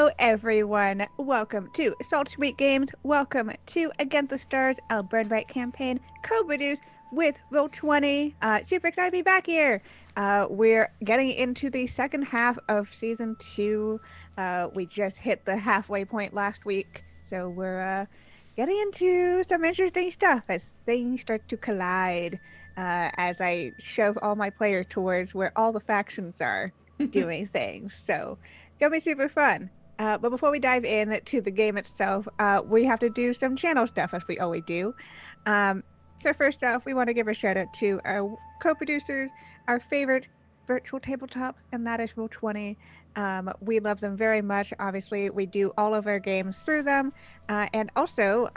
Hello, everyone. Welcome to Salt Sweet Games. Welcome to Against the Stars, a Burn Bryte campaign co-produced with Roll20. Super excited to be back here. We're getting into the second half of Season 2. We just hit the halfway point last week, so we're getting into some interesting stuff as things start to collide as I shove all my players towards where all the factions are doing things. So gonna be super fun. But before we dive in to the game itself, we have to do some channel stuff as we always do. So first off, we want to give a shout out to our co-producers, our favorite virtual tabletop, and that is Roll20. We love them very much. Obviously, we do all of our games through them. And also,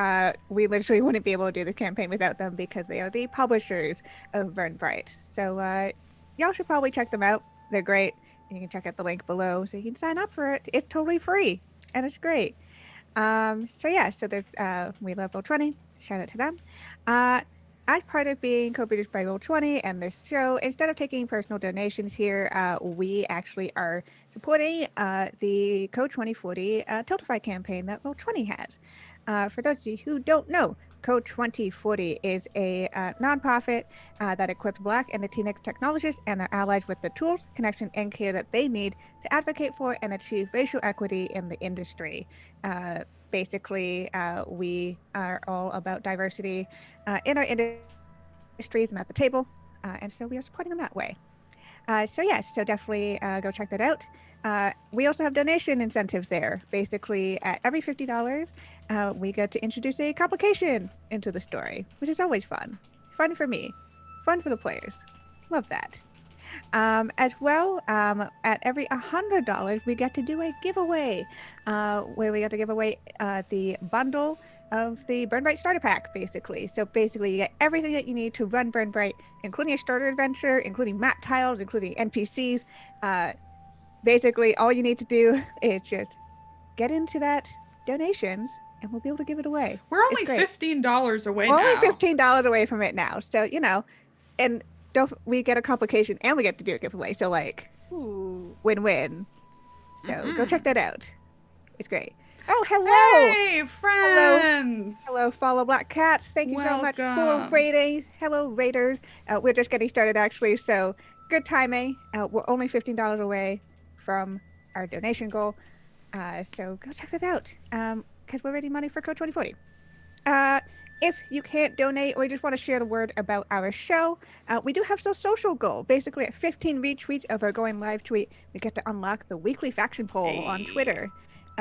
we literally wouldn't be able to do the campaign without them because they are the publishers of Burn Bryte. So y'all should probably check them out. They're great. You can check out the link below so you can sign up for it. It's totally free and it's great. So there's we love Roll20. Shout out to them. As part of being co-produced by Roll20 and this show, instead of taking personal donations here, we actually are supporting the Code 2040 Tiltify campaign that Roll20 has. For those of you who don't know, Code 2040 is a nonprofit that equips Black and Latinx technologists and their allies with the tools, connection, and care that they need to advocate for and achieve racial equity in the industry. Basically, we are all about diversity in our industries and at the table, and so we are supporting them that way. So definitely go check that out. We also have donation incentives there. Basically, at every $50, we get to introduce a complication into the story, which is always fun. Fun for me. Fun for the players. Love that. As well, at every $100, we get to do a giveaway, where we get to give away the bundle of the Burn Bryte starter pack, basically. So basically, you get everything that you need to run Burn Bryte, including a starter adventure, including map tiles, including NPCs. Basically, all you need to do is just get into that donations, and we'll be able to give it away. We're only $15 away now. Only $15 away from it now. So, and we get a complication and we get to do a giveaway. So, win-win. So, go check that out. It's great. Oh, hello! Hey, friends! Hello, follow Black Cats. Thank you so much for ratings. Hello, Raiders. We're just getting started, actually, so good timing. We're only $15 away from our donation goal. So go check that out, because we're raising money for Code 2040. If you can't donate or you just want to share the word about our show, we do have a social goal. Basically, at 15 retweets of our going live tweet, we get to unlock the weekly faction poll on Twitter,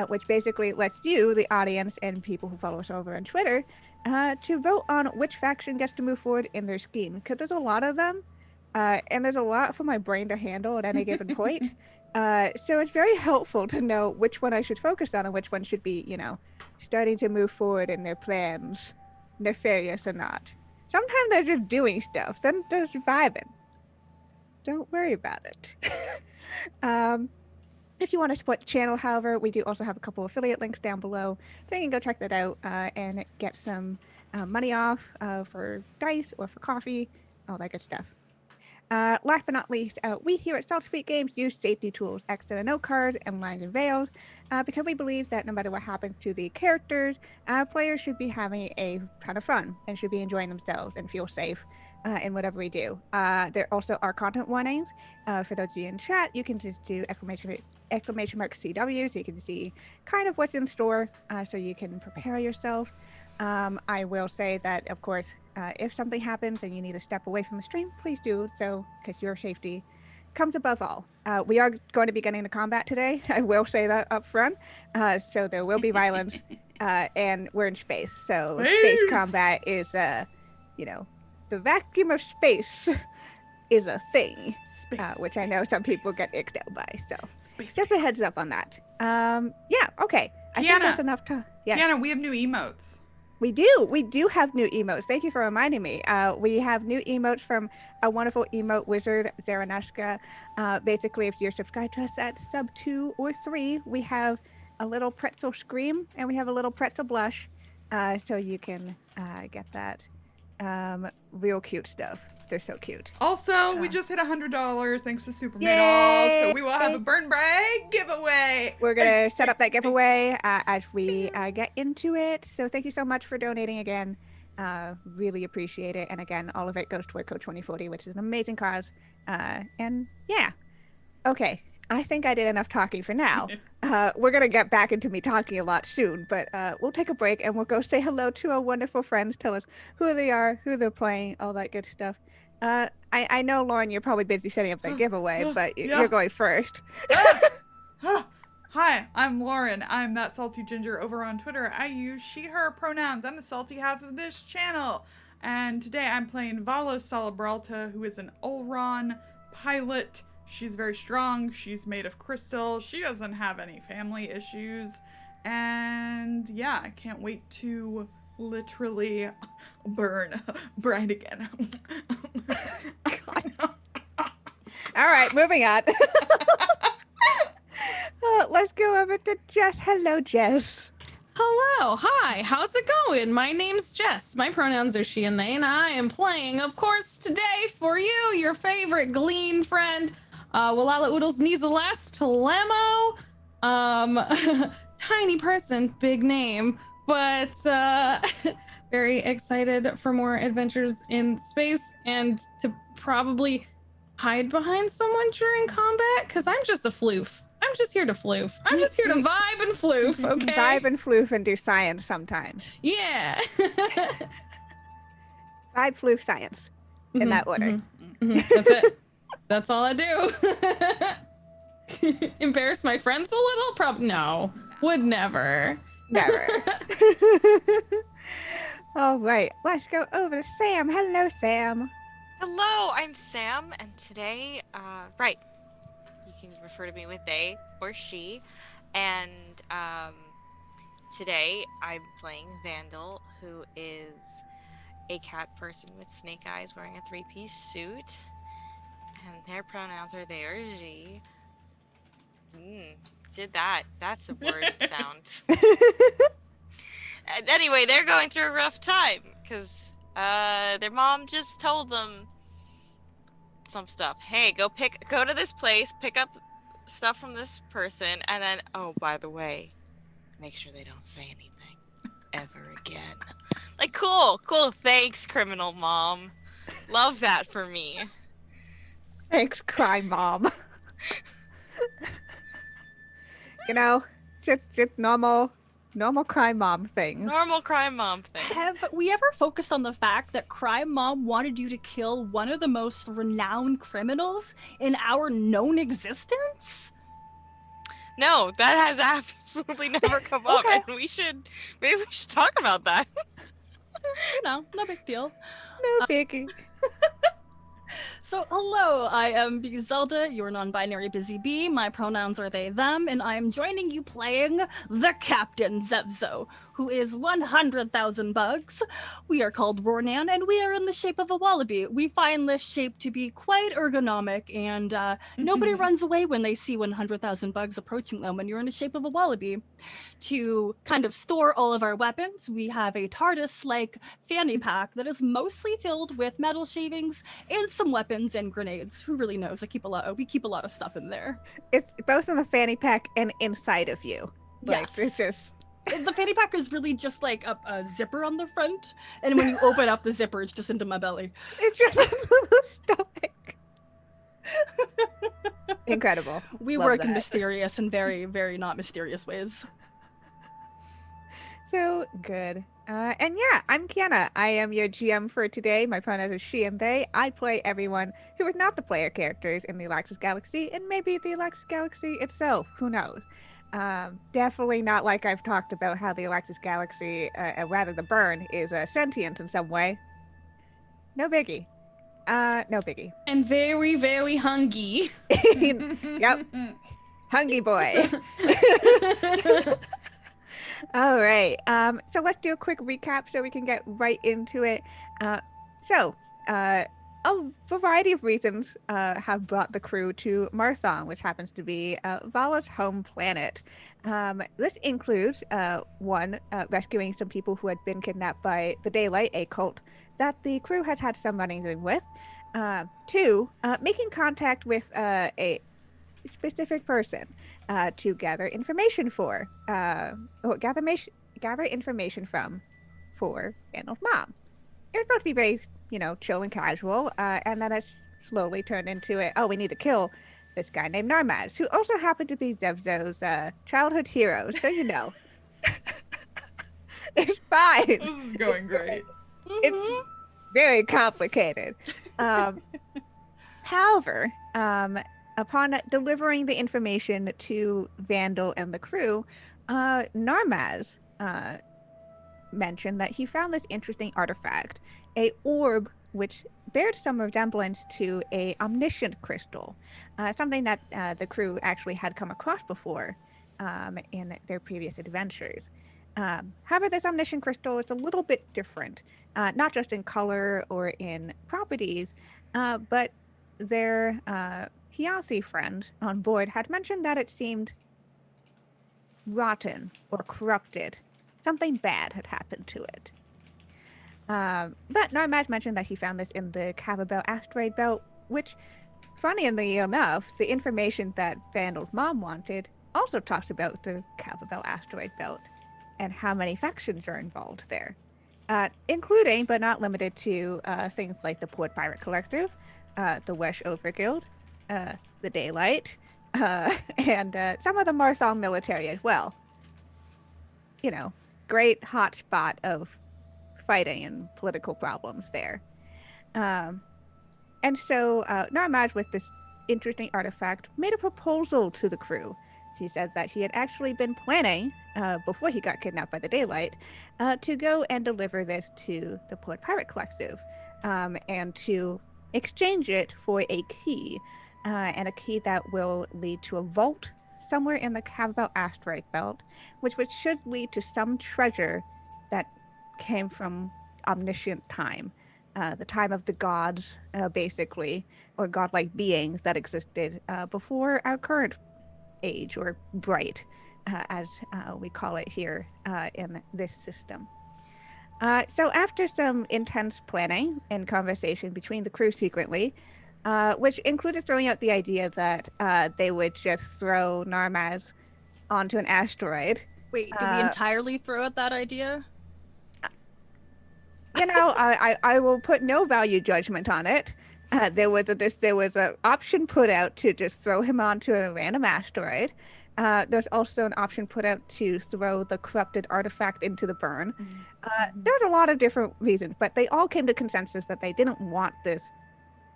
which basically lets you, the audience, and people who follow us over on Twitter, to vote on which faction gets to move forward in their scheme. Because there's a lot of them, and there's a lot for my brain to handle at any given point. So it's very helpful to know which one I should focus on and which one should be, starting to move forward in their plans, nefarious or not. Sometimes they're just doing stuff, then they're surviving. Don't worry about it. If you want to support the channel, however, we do also have a couple affiliate links down below, so you can go check that out and get some money off for dice or for coffee, all that good stuff. Last but not least, we here at Salt Sweet Games use safety tools, extra and note cards, and lines and veils, because we believe that no matter what happens to the characters, players should be having a ton of fun and should be enjoying themselves and feel safe in whatever we do. There also are content warnings. For those of you in chat, you can just do exclamation mark CW so you can see kind of what's in store, so you can prepare yourself. I will say that, of course, if something happens and you need to step away from the stream, please do so, because your safety comes above all. We are going to be getting to combat today. I will say that up front. So there will be violence, and we're in space. So space combat is, the vacuum of space is a thing, which I know some people get icked out by. So just a heads up on that. Okay. I think that's enough time. Yeah. Kienna, we have new emotes. We do have new emotes. Thank you for reminding me. We have new emotes from a wonderful emote wizard, Zaranushka. Basically, if you're subscribed to us at sub 2 or 3, we have a little pretzel scream and we have a little pretzel blush, so you can get that real cute stuff. They're so cute. Also, we just hit $100 thanks to Super Yay! Middle, so we will have a Burn Bryte giveaway. We're going to set up that giveaway as we get into it. So thank you so much for donating again. Really appreciate it. And again, all of it goes toward Code 2040, which is an amazing cause. And yeah. Okay. I think I did enough talking for now. We're going to get back into me talking a lot soon, but we'll take a break and we'll go say hello to our wonderful friends. Tell us who they are, who they're playing, all that good stuff. I know, Lauren, you're probably busy setting up that giveaway, but you're going first. Hi, I'm Lauren. I'm that salty ginger over on Twitter. I use she, her pronouns. I'm the salty half of this channel. And today I'm playing Valla Celebralta, who is an Ulron pilot. She's very strong. She's made of crystal. She doesn't have any family issues. And yeah, I can't wait to literally burn Bryte again. All right, moving on. Let's go over to Jess. Hello, Jess. Hello, hi, how's it going? My name's Jess. My pronouns are she and they, and I am playing, of course, today for you, your favorite Glean friend, Wallahlah Oodles Neezelast Lamo. Tiny person, big name, but very excited for more adventures in space and to probably hide behind someone during combat, because I'm just a floof. I'm just here to floof. I'm just here to vibe and floof, okay? Vibe and floof and do science sometimes. Yeah. Vibe, floof, science. In that order. That's it. That's all I do. Embarrass my friends a little? No. Would never. Never. All right. Let's go over to Sam. Hello, Sam. Hello, I'm Sam, and today, right, you can refer to me with they or she, and today I'm playing Vandil, who is a cat person with snake eyes wearing a three-piece suit, and their pronouns are they or she. Did that. That's a word sound. And anyway, they're going through a rough time, because their mom just told them some stuff. Hey, go to this place, pick up stuff from this person, and then, oh, by the way, make sure they don't say anything ever again. Like, cool, thanks, criminal mom. Love that for me. Thanks, crime mom. You know, just normal crime mom things. Normal crime mom thing. Have we ever focused on the fact that Crime Mom wanted you to kill one of the most renowned criminals in our known existence? No, that has absolutely never come up, and maybe we should talk about that. You know, no big deal. No biggie. So, hello, I am Zelda, your non-binary busy bee. My pronouns are they, them, and I am joining you playing the Captain Zev'xo, who is 100,000 bugs. We are called Rornan, and we are in the shape of a wallaby. We find this shape to be quite ergonomic, and nobody runs away when they see 100,000 bugs approaching them when you're in the shape of a wallaby. To kind of store all of our weapons, we have a TARDIS-like fanny pack that is mostly filled with metal shavings and some weapons and grenades. Who really knows? We keep a lot of stuff in there. It's both in the fanny pack and inside of you. Like, Yes. it's just... The fanny pack is really just like a zipper on the front, and when you open up the zipper, it's just into my belly. It's just a little stomach. Incredible. We Love work in that. mysterious and very, very not mysterious ways. So good. And yeah, I'm Kienna. I am your GM for today. My pronouns are she and they. I play everyone who is not the player characters in the Olaxis Galaxy, and maybe the Olaxis Galaxy itself. Who knows? Definitely not like I've talked about how the Olaxis Galaxy, rather the Burn, is sentient in some way. No biggie. No biggie. And very, very hungry. Yep. Hungry boy. All right. So let's do a quick recap so we can get right into it. A variety of reasons have brought the crew to Marthon, which happens to be Vala's home planet. This includes one, rescuing some people who had been kidnapped by the Daylight, a cult that the crew has had some running in with. Two, making contact with a specific person to gather information gather information from for Vandil's mom. It was supposed to be very, chill and casual, and then it's slowly turned into we need to kill this guy named Narmaz, who also happened to be Zev'xo's childhood hero, so you know. It's fine. This is going great. It's very complicated. However, upon delivering the information to Vandil and the crew, Narmaz mentioned that he found this interesting artifact, a orb which bared some resemblance to a omniscient crystal, something that the crew actually had come across before in their previous adventures. However, this omniscient crystal is a little bit different, not just in color or in properties, but their Hiasi friend on board had mentioned that it seemed rotten or corrupted. Something bad had happened to it. But Narmaz mentioned that he found this in the Cavabel asteroid belt, which, funnily enough, the information that Vandil's mom wanted also talks about the Cavabel asteroid belt and how many factions are involved there, including but not limited to things like the Port Pirate Collective, the Wesh Overguild, the Daylight, and some of the Marthal military as well. Great hot spot of fighting and political problems there. And so Narmaz, with this interesting artifact, made a proposal to the crew. He said that he had actually been planning, before he got kidnapped by the Daylight, to go and deliver this to the Port Pirate Collective, and to exchange it for a key, and a key that will lead to a vault somewhere in the Cavabel asteroid belt, which should lead to some treasure that came from omniscient time, the time of the gods, basically, or godlike beings that existed before our current age, or Bryte, as we call it here in this system. So after some intense planning and conversation between the crew secretly, which included throwing out the idea that they would just throw Narmaz onto an asteroid. Wait, do we entirely throw out that idea? I will put no value judgment on it. There was an option put out to just throw him onto a random asteroid. There's also an option put out to throw the corrupted artifact into the burn. There's a lot of different reasons, but they all came to consensus that they didn't want this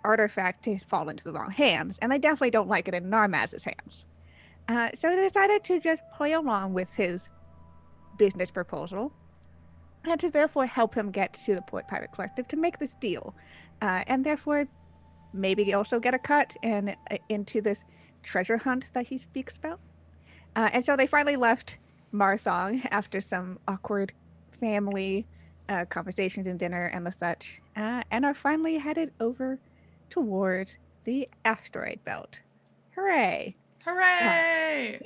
artifact to fall into the wrong hands, and they definitely don't like it in Narmaz's hands. So they decided to just play along with his business proposal, and to therefore help him get to the Port Pirate Collective to make this deal, and therefore maybe also get a cut and into this treasure hunt that he speaks about. And so they finally left Marthong after some awkward family conversations and dinner and the such, and are finally headed over towards the asteroid belt. Hooray! Hooray!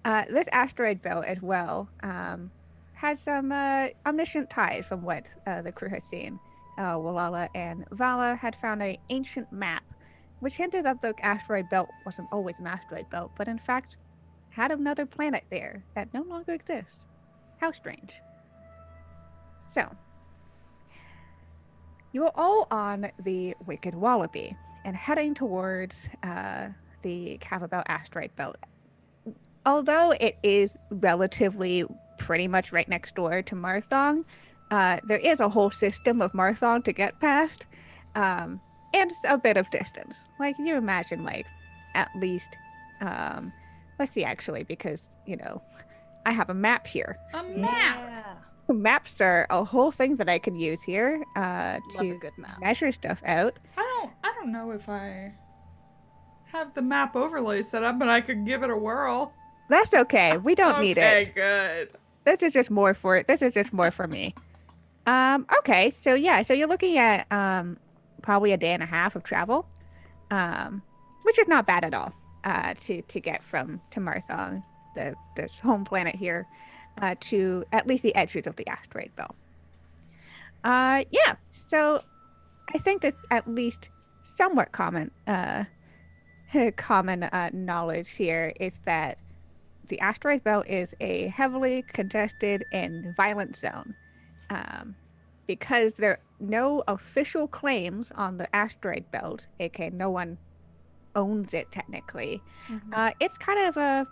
This asteroid belt as well has some omniscient ties from what the crew has seen. Wallahlah and Valla had found an ancient map which hinted that the asteroid belt wasn't always an asteroid belt, but in fact had another planet there that no longer exists. How strange. So, you are all on the Wicked Wallaby and heading towards the Cavabel asteroid belt. Although it is relatively pretty much right next door to Marthong, there is a whole system of Marthong to get past, and a bit of distance. Like, you imagine, like, at least, let's see, actually, because, I have a map here. A map! Maps are a whole thing that I can use here Love a to good map. measure stuff out. I don't know if I have the map overlay set up, but I could give it a whirl. That's okay. We don't need it. Okay, good. This is just more for me. Okay, so you're looking at probably a day and a half of travel, which is not bad at all. To get to Marthong, the home planet here, to at least the edges of the asteroid belt. So I think that's at least somewhat common knowledge here is that the asteroid belt is a heavily congested and violent zone. Because there are no official claims on the asteroid belt, aka no one owns it technically, it's kind of a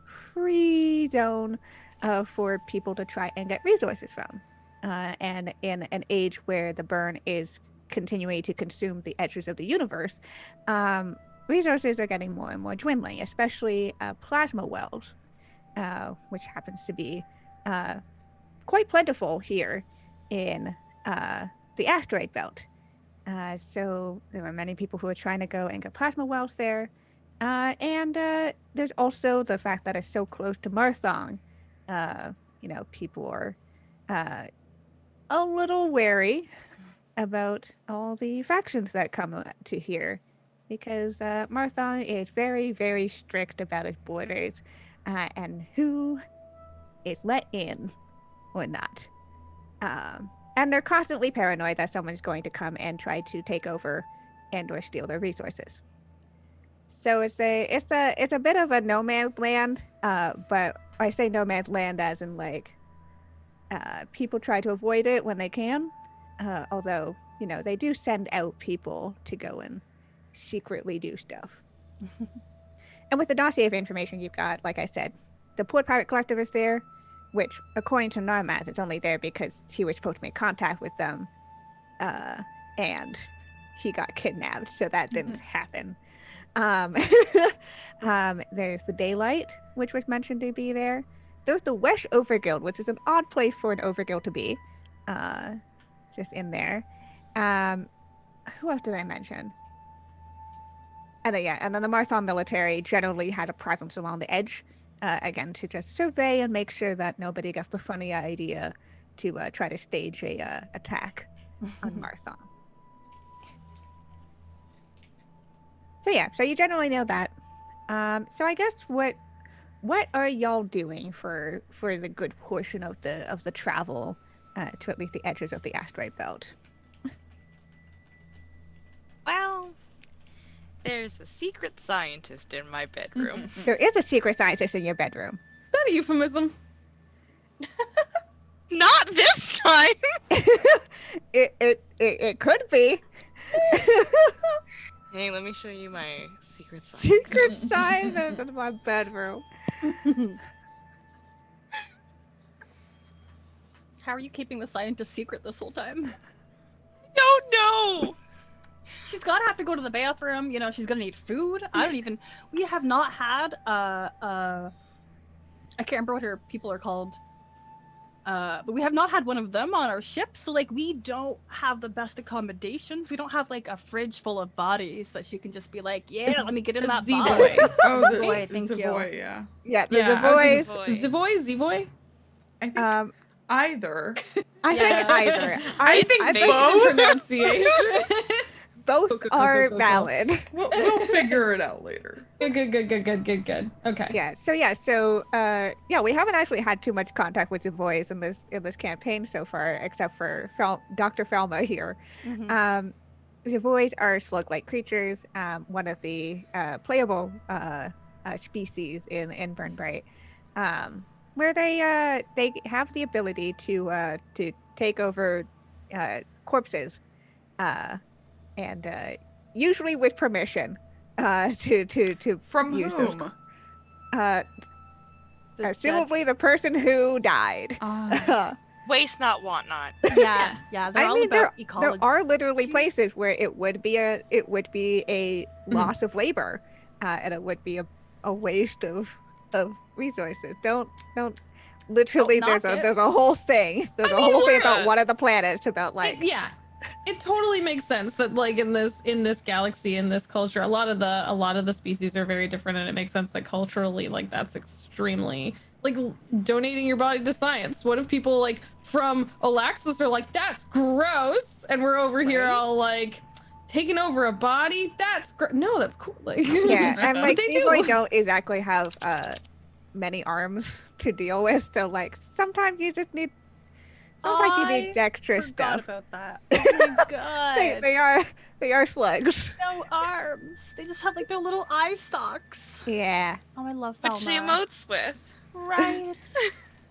free zone for people to try and get resources from. And in an age where the burn is continuing to consume the edges of the universe, resources are getting more and more dwindling, especially plasma wells, which happens to be quite plentiful here in the asteroid belt. So there are many people who are trying to go and get plasma wells there. And there's also the fact that it's so close to Marthong. People are a little wary about all the factions that come to here, because Marthong is very, very strict about its borders and who is let in or not. And they're constantly paranoid that someone's going to come and try to take over and or steal their resources. So it's a bit of a no man's land, but I say no man's land as in like people try to avoid it when they can. Although, they do send out people to go and secretly do stuff. And with the dossier of information you've got, like I said, the Port Pirate Collective is there, which, according to Narmaz, it's only there because he was supposed to make contact with them, and he got kidnapped, so that didn't happen. There's the Daylight, which was mentioned to be there. There's the Wesh Overguild, which is an odd place for an Overguild to be, just in there. Who else did I mention? And then the Marthon military generally had a presence along the edge, again, to just survey and make sure that nobody gets the funny idea to try to stage a attack on Marthon. So you generally know that. So I guess what are y'all doing for the good portion of the travel to at least the edges of the asteroid belt? Well, there's a secret scientist in my bedroom. There is a secret scientist in your bedroom. Is that a euphemism? Not this time. It could be. Hey, let me show you my secret scientist. Secret scientist in my bedroom. How are you keeping the scientist secret this whole time? Don't know. She's gotta have to go to the bathroom. She's gonna need food. We have not had I can't remember what her people are called. But we have not had one of them on our ship, so we don't have the best accommodations. We don't have a fridge full of bodies that she can just be like, yeah, let me get in that Z-boy. body. Oh, the Boy, thank you. Zev'xo, yeah. Yeah, Yeah, the boys. Zvoy? I think either. I think either. I think both. Pronunciation. Both Cool. are valid. We'll figure it out later. Good. Okay. So we haven't actually had too much contact with the boys in this campaign so far, except for Dr. Felma here. The boys are slug-like creatures, one of the playable species in Burn Bryte, where they have the ability to take over corpses, and usually with permission. To From use whom? those, presumably the person who died. Waste not, want not. Yeah. They're all about ecology. There are literally places where it would be a loss of labor, and it would be a waste of resources. Don't literally. Don't knock There's a whole thing. There's a whole thing about one of the planets about It totally makes sense that in this galaxy, in this culture, a lot of the species are very different, and it makes sense that culturally that's extremely donating your body to science. What if people from Olaxis are that's gross, and we're over here all taking over a body? That's no, that's cool. Yeah, and they people don't exactly have many arms to deal with, so sometimes you just need Sounds like you need I dexterous forgot stuff. about that. Oh my god. They are slugs. No arms. They just have like their little eye stalks. Yeah. Oh, I love Which Thelma. she emotes with. Right.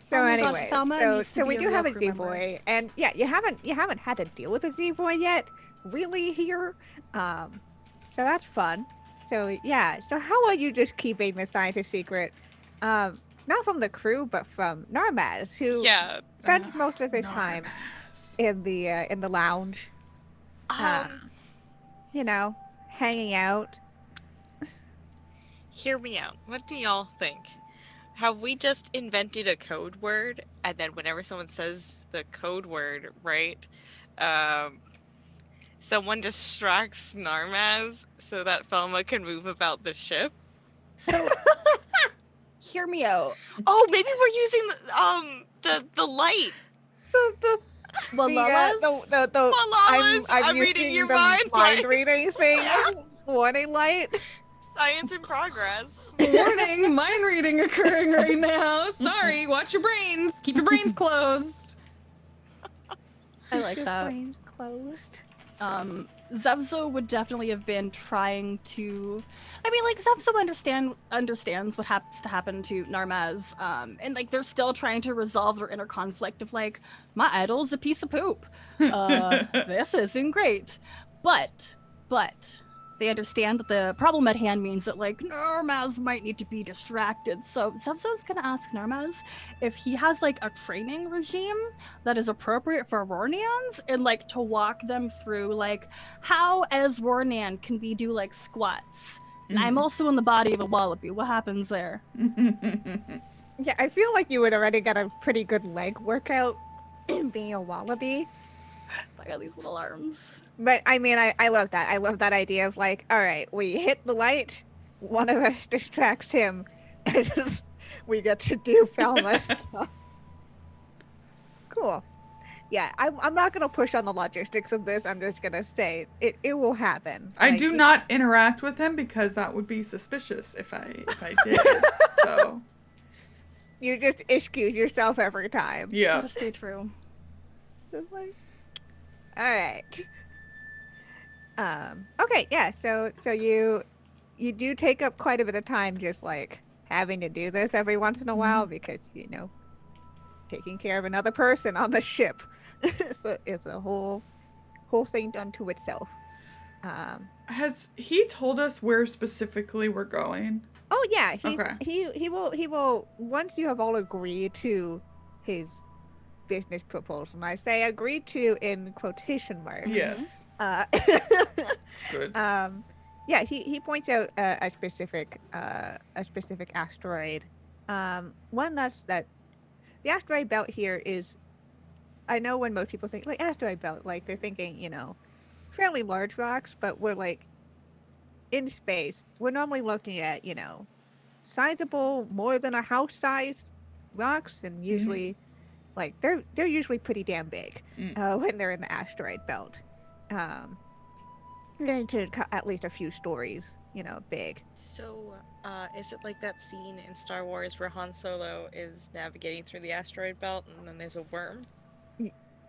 So Oh my God, anyway, Thelma needs to so be we a do real have a crew Z member. boy, and yeah, you haven't had to deal with a Z boy yet, really here. So that's fun. So yeah, so how are you just keeping the scientist secret? Not from the crew, but from Narmaz, who Yeah. spends most of his time Narmaz. in the lounge, you know, hanging out. Hear me out. What do y'all think? Have we just invented a code word, and then whenever someone says the code word, right, someone distracts Narmaz so that Felma can move about the ship? So, hear me out. Oh, maybe we're using the light. The Wallahs? Wallahs! I'm reading using your the mind, mind right? reading thing. Warning light. Science in progress. Warning, mind reading occurring right now. Sorry, watch your brains. Keep your brains closed. I like that. Brain closed. Zev'xo would definitely have been trying to. I mean, like Zev'xo understands what happens to happen to Narmaz, and like they're still trying to resolve their inner conflict of like, my idol's a piece of poop. This isn't great, but they understand that the problem at hand means that like Narmaz might need to be distracted. So Zev'xo's gonna ask Narmaz if he has like a training regime that is appropriate for Rornians, and like to walk them through like how as Rornian can we do like squats. And I'm also in the body of a wallaby. What happens there? Yeah, I feel like you would already get a pretty good leg workout being a wallaby. I got these little arms. But I mean, I love that. I love that idea of like, all right, we hit the light, one of us distracts him, and we get to do Falma stuff. Cool. Yeah, I'm not gonna push on the logistics of this. I'm just gonna say it will happen. I Like, do not interact with him because that would be suspicious if I did. So You just excuse yourself every time. yeah. Gotta stay true. Just like, all right. Okay, yeah. So you do take up quite a bit of time just like having to do this every once in a while because taking care of another person on the ship. So it's a whole thing done to itself. Has he told us where specifically we're going? Oh yeah, Okay. he will once you have all agreed to his business proposal. And I say agreed to in quotation marks. Yes. Good. Yeah, he points out a specific asteroid. One that the asteroid belt here is. I know when most people think like asteroid belt, like they're thinking fairly large rocks, but we're like in space. We're normally looking at sizable, more than a house sized rocks, and usually like they're usually pretty damn big when they're in the asteroid belt. They're into at least a few stories, big. So, is it like that scene in Star Wars where Han Solo is navigating through the asteroid belt and then there's a worm?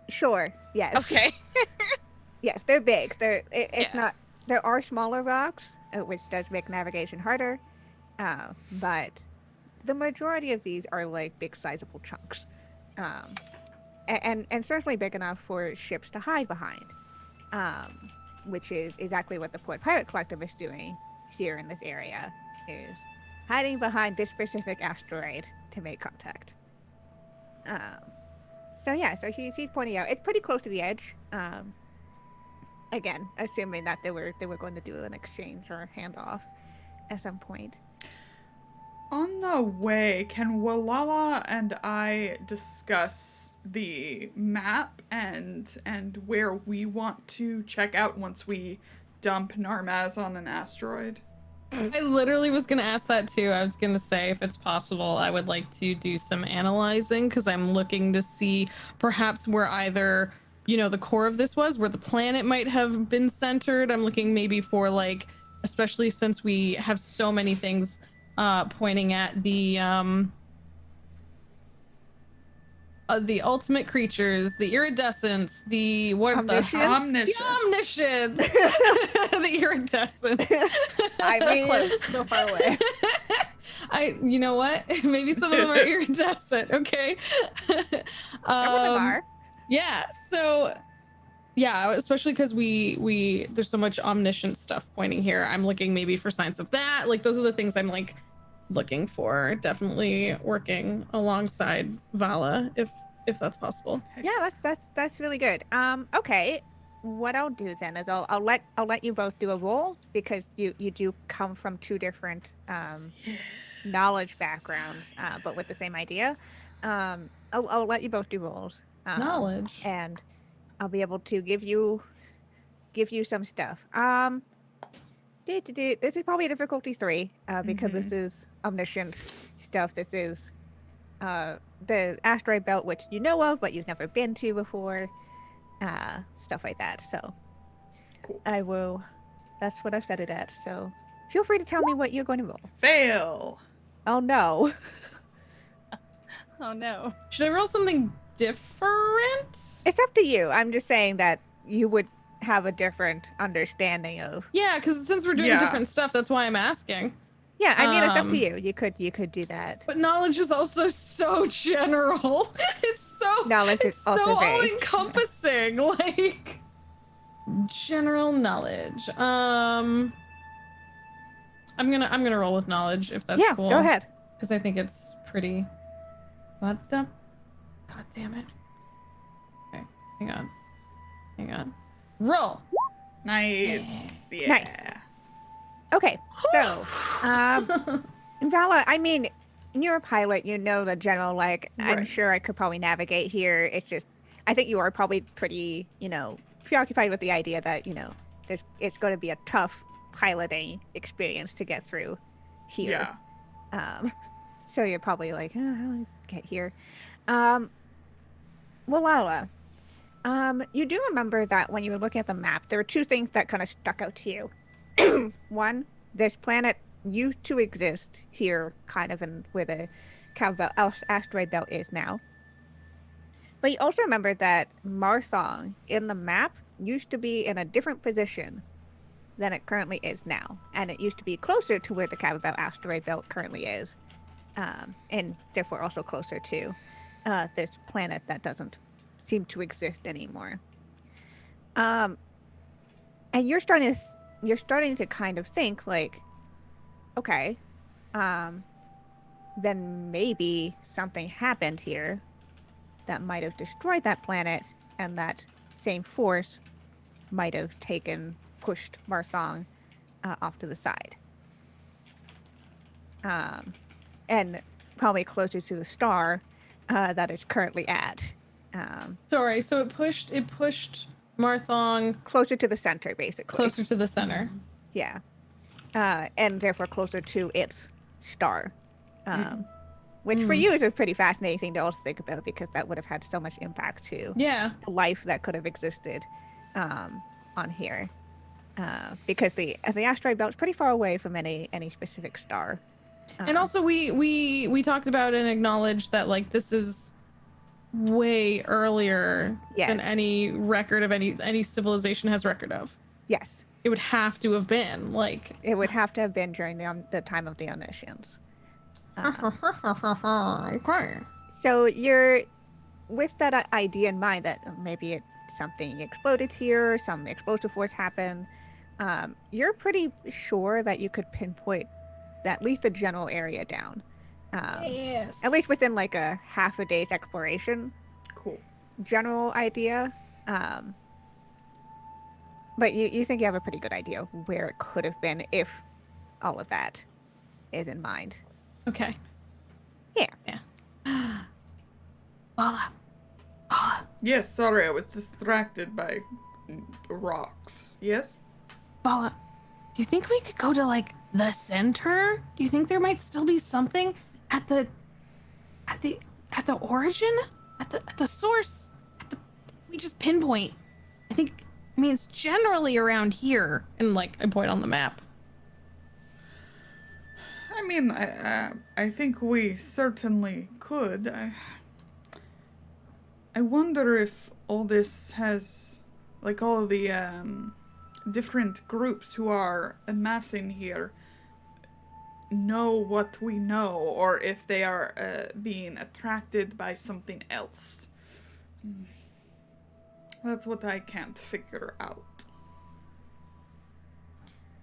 Sure. Yes. Okay. Yes, they're big. It's Yeah. not. There are smaller rocks, which does make navigation harder, but the majority of these are like big, sizable chunks, and certainly big enough for ships to hide behind, which is exactly what the Port Pirate Collective is doing here in this area, is hiding behind this specific asteroid to make contact. So yeah, so he's pointing out it's pretty close to the edge. Again, assuming that they were going to do an exchange or a handoff at some point. On the way, can Wallahlah and I discuss the map and where we want to check out once we dump Narmaz on an asteroid? I literally was gonna ask that too. I was gonna say if it's possible, I would like to do some analyzing because I'm looking to see perhaps where either the core of this was, where the planet might have been centered. I'm looking maybe for like, especially since we have so many things pointing at the the ultimate creatures, the iridescence, the what Omniscience? the Omniscience. omniscience, the iridescence. I So mean, close, so far away. You know what? Maybe some of them are iridescent. Okay. some of them are. Yeah. So, yeah, especially because we there's so much omniscient stuff pointing here. I'm looking maybe for signs of that. Like those are the things I'm like looking for. Definitely working alongside Valla if that's possible. Yeah, that's really good. Okay. What I'll do then is I'll let you both do a roll because you do come from two different knowledge backgrounds, but with the same idea. I'll let you both do rolls. Knowledge. And I'll be able to give you some stuff. This is probably a difficulty 3 because this is omniscient stuff. This is the asteroid belt, which you know of, but you've never been to before. Stuff like that. So Cool. I will. That's what I've set it at. So feel free to tell me what you're going to roll. Fail. Oh no. Oh no. Should I roll something different? It's up to you. I'm just saying that you would have a different understanding of. Yeah, because since we're doing Yeah. different stuff, that's why I'm asking. Yeah, I mean it's up to Um, you. You could do that. But knowledge is also so general. It's so Knowledge is it's also so vague. all encompassing. Like general knowledge. I'm gonna roll with knowledge if that's Yeah, cool. go ahead. Because I think it's pretty. What the? God damn it. Okay, hang on. Roll. Nice. Yeah. Nice. Okay, so, Valla, I mean, you're a pilot, you know the general, like, I'm Right. sure I could probably navigate here. It's just, I think you are probably pretty, preoccupied with the idea that, it's going to be a tough piloting experience to get through here. Yeah. So you're probably like, how do I get here? Wallahlah, you do remember that when you were looking at the map, there were two things that kind of stuck out to you. One, this planet used to exist here, kind of in where the asteroid belt is now. But you also remember that Marthong in the map used to be in a different position than it currently is now, and it used to be closer to where the Cababel asteroid belt currently is, and therefore also closer to this planet that doesn't seem to exist anymore. And you're starting to kind of think like, okay, then maybe something happened here that might have destroyed that planet, and that same force might have pushed Marthong off to the side. And probably closer to the star that it's currently at. Sorry, so it pushed Marthong Closer to the center, basically. closer to the center. Yeah. And therefore closer to its star. Which for you is a pretty fascinating thing to also think about, because that would have had so much impact to Yeah. the life that could have existed on here. Because the asteroid belt is pretty far away from any specific star. And also we talked about and acknowledged that like this is way earlier Yes. than any record of any civilization has record of. Yes. It would have to have been like It would have to have been during the time of the omniscience. okay. So you're with that idea in mind that maybe something exploded here, some explosive force happened. You're pretty sure that you could pinpoint at least the general area down. Yes. At least within like a half a day's exploration. Cool. General idea. But you think you have a pretty good idea where it could have been if all of that is in mind. Okay. Yeah. Valla. Yes, sorry, I was distracted by rocks. Yes? Valla. Do you think we could go to like the center? Do you think there might still be something at the origin? At the source? We just pinpoint. I mean it's generally around here, and like I point on the map. I mean, I think we certainly could. I wonder if all this has, like all the different groups who are amassing here know what we know, or if they are being attracted by something else. That's what I can't figure out.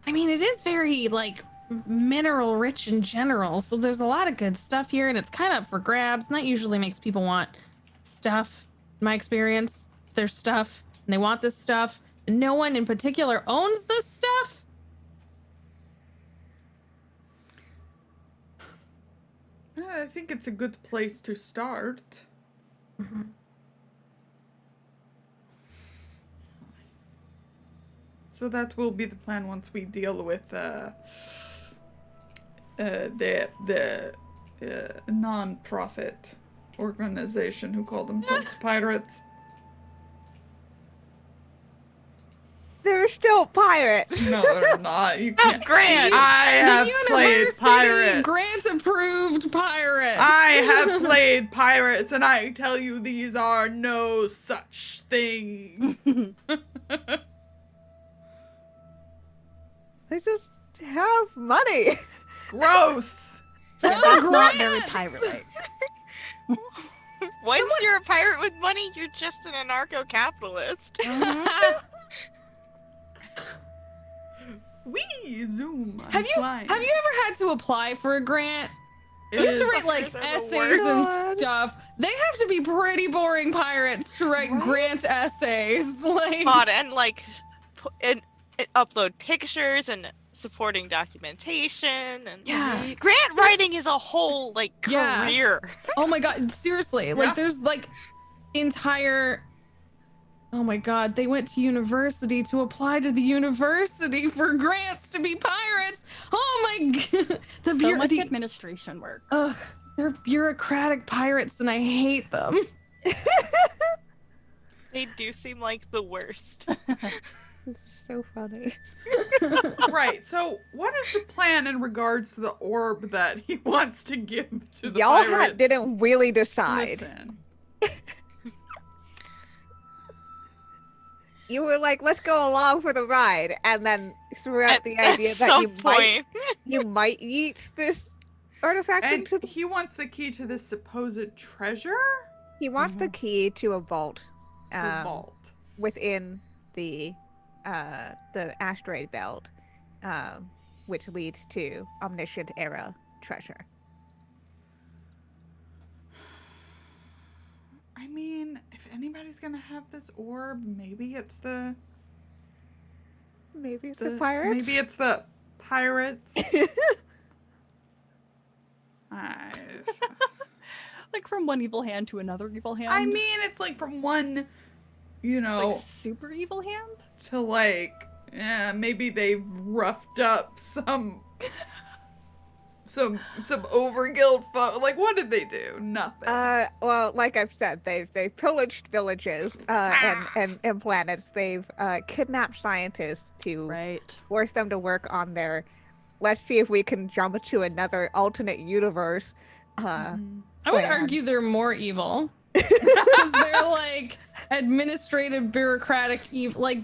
I mean, it is very, like, mineral rich in general, so there's a lot of good stuff here, and it's kind of up for grabs, and that usually makes people want stuff, in my experience. There's stuff, and they want this stuff, and no one in particular owns this stuff. I think it's a good place to start. Mm-hmm. So that will be the plan once we deal with the non-profit organization who call themselves pirates. They're still pirates. No, they're not. You can't. Grant! I have played pirates. Grant-approved pirates. I have played pirates, and I tell you, these are no such things. They just have money. Gross. Yeah, that's not very pirate-like. Once you're a pirate with money, you're just an anarcho-capitalist. Wee zoom. I'm Have you flying. ever had to apply for a grant? It You have to is- write like Suckers are the essays worst. and stuff. They have to be pretty boring pirates to write grant essays. Like, God, and like, and upload pictures and supporting documentation and Yeah. grant writing is a whole like Yeah. career. oh my god, seriously, like Yeah. there's like entire. Oh my god, they went to university to apply to the university for grants to be pirates. Oh my god, So much administration work. Ugh, they're bureaucratic pirates, and I hate them. They do seem like the worst. This is so funny. Right. So, what is the plan in regards to the orb that he wants to give to the Y'all pirates? didn't really decide. Listen. You were like, let's go along for the ride, and then threw out the idea At that some you point. might eat this artifact And into the... he wants the key to this supposed treasure? He wants the key to a vault, The vault. within the asteroid belt, which leads to Omniscient Era treasure. I mean, if anybody's gonna have this orb, maybe it's the Maybe it's the pirates. Maybe it's the pirates. I Like from one evil hand to another evil hand. I mean, it's like from one, you know, like super evil hand. to like, yeah, maybe they roughed up some overguild folk. Like, what did they do? Nothing. Well, like I've said, they've pillaged villages and planets. They've kidnapped scientists to Right. force them to work on their. Let's see if we can jump to another alternate universe. I would plan. argue they're more evil because they're like administrative, bureaucratic evil. Like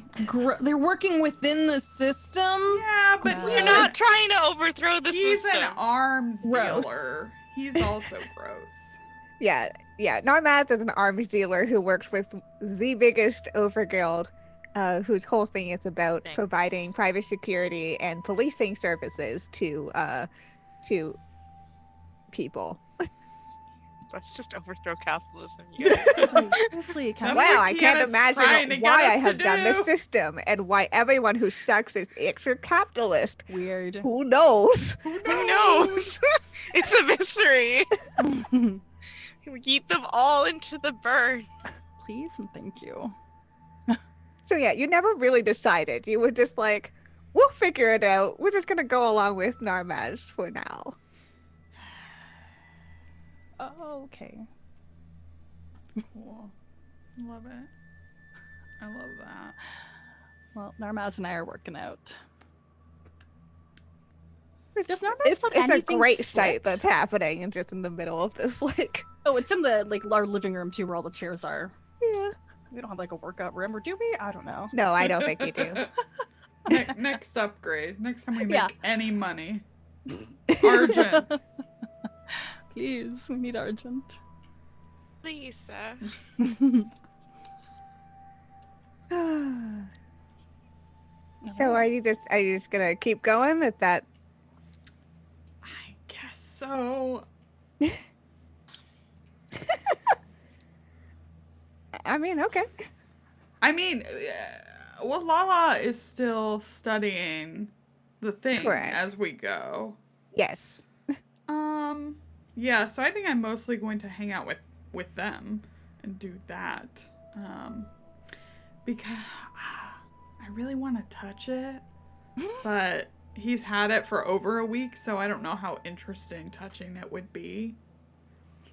they're working within the system. yeah, but No. You're not trying to overthrow the he's system. an arms Gross. dealer. He's also gross. Yeah. Narmaz is an arms dealer who works with the biggest overguild, whose whole thing is about Thanks. providing private security and policing services to people. Let's just overthrow capitalism. You guys. Seriously, That's Wow, what I can't Kienna's trying to imagine get why us I to have done do. this system and why everyone who sucks is extra capitalist. weird. Who knows? Who Who knows? It's a mystery. Yeet them all into the burn. Please and thank you. So yeah, you never really decided. You were just like, we'll figure it out. We're just gonna go along with Narmaz for now. Oh, okay. Cool. Love it. I love that. Well, Narmaz and I are working out. It's, Does Narmaz it's let a anything great slip? sight that's happening and just in the middle of this like Oh, it's in the our living room too, where all the chairs are. Yeah. We don't have like a workout room, or do we? I don't know. No, I don't think you do. Next upgrade. Next time we make Yeah. any money. Argent. Please, we need Argent. Lisa. So are you just gonna keep going with that? I guess so. I mean, okay. I mean, Wallahlah is still studying the thing Correct. as we go. Yes. Yeah, so I think I'm mostly going to hang out with them and do that. Because I really want to touch it, but he's had it for over a week, so I don't know how interesting touching it would be.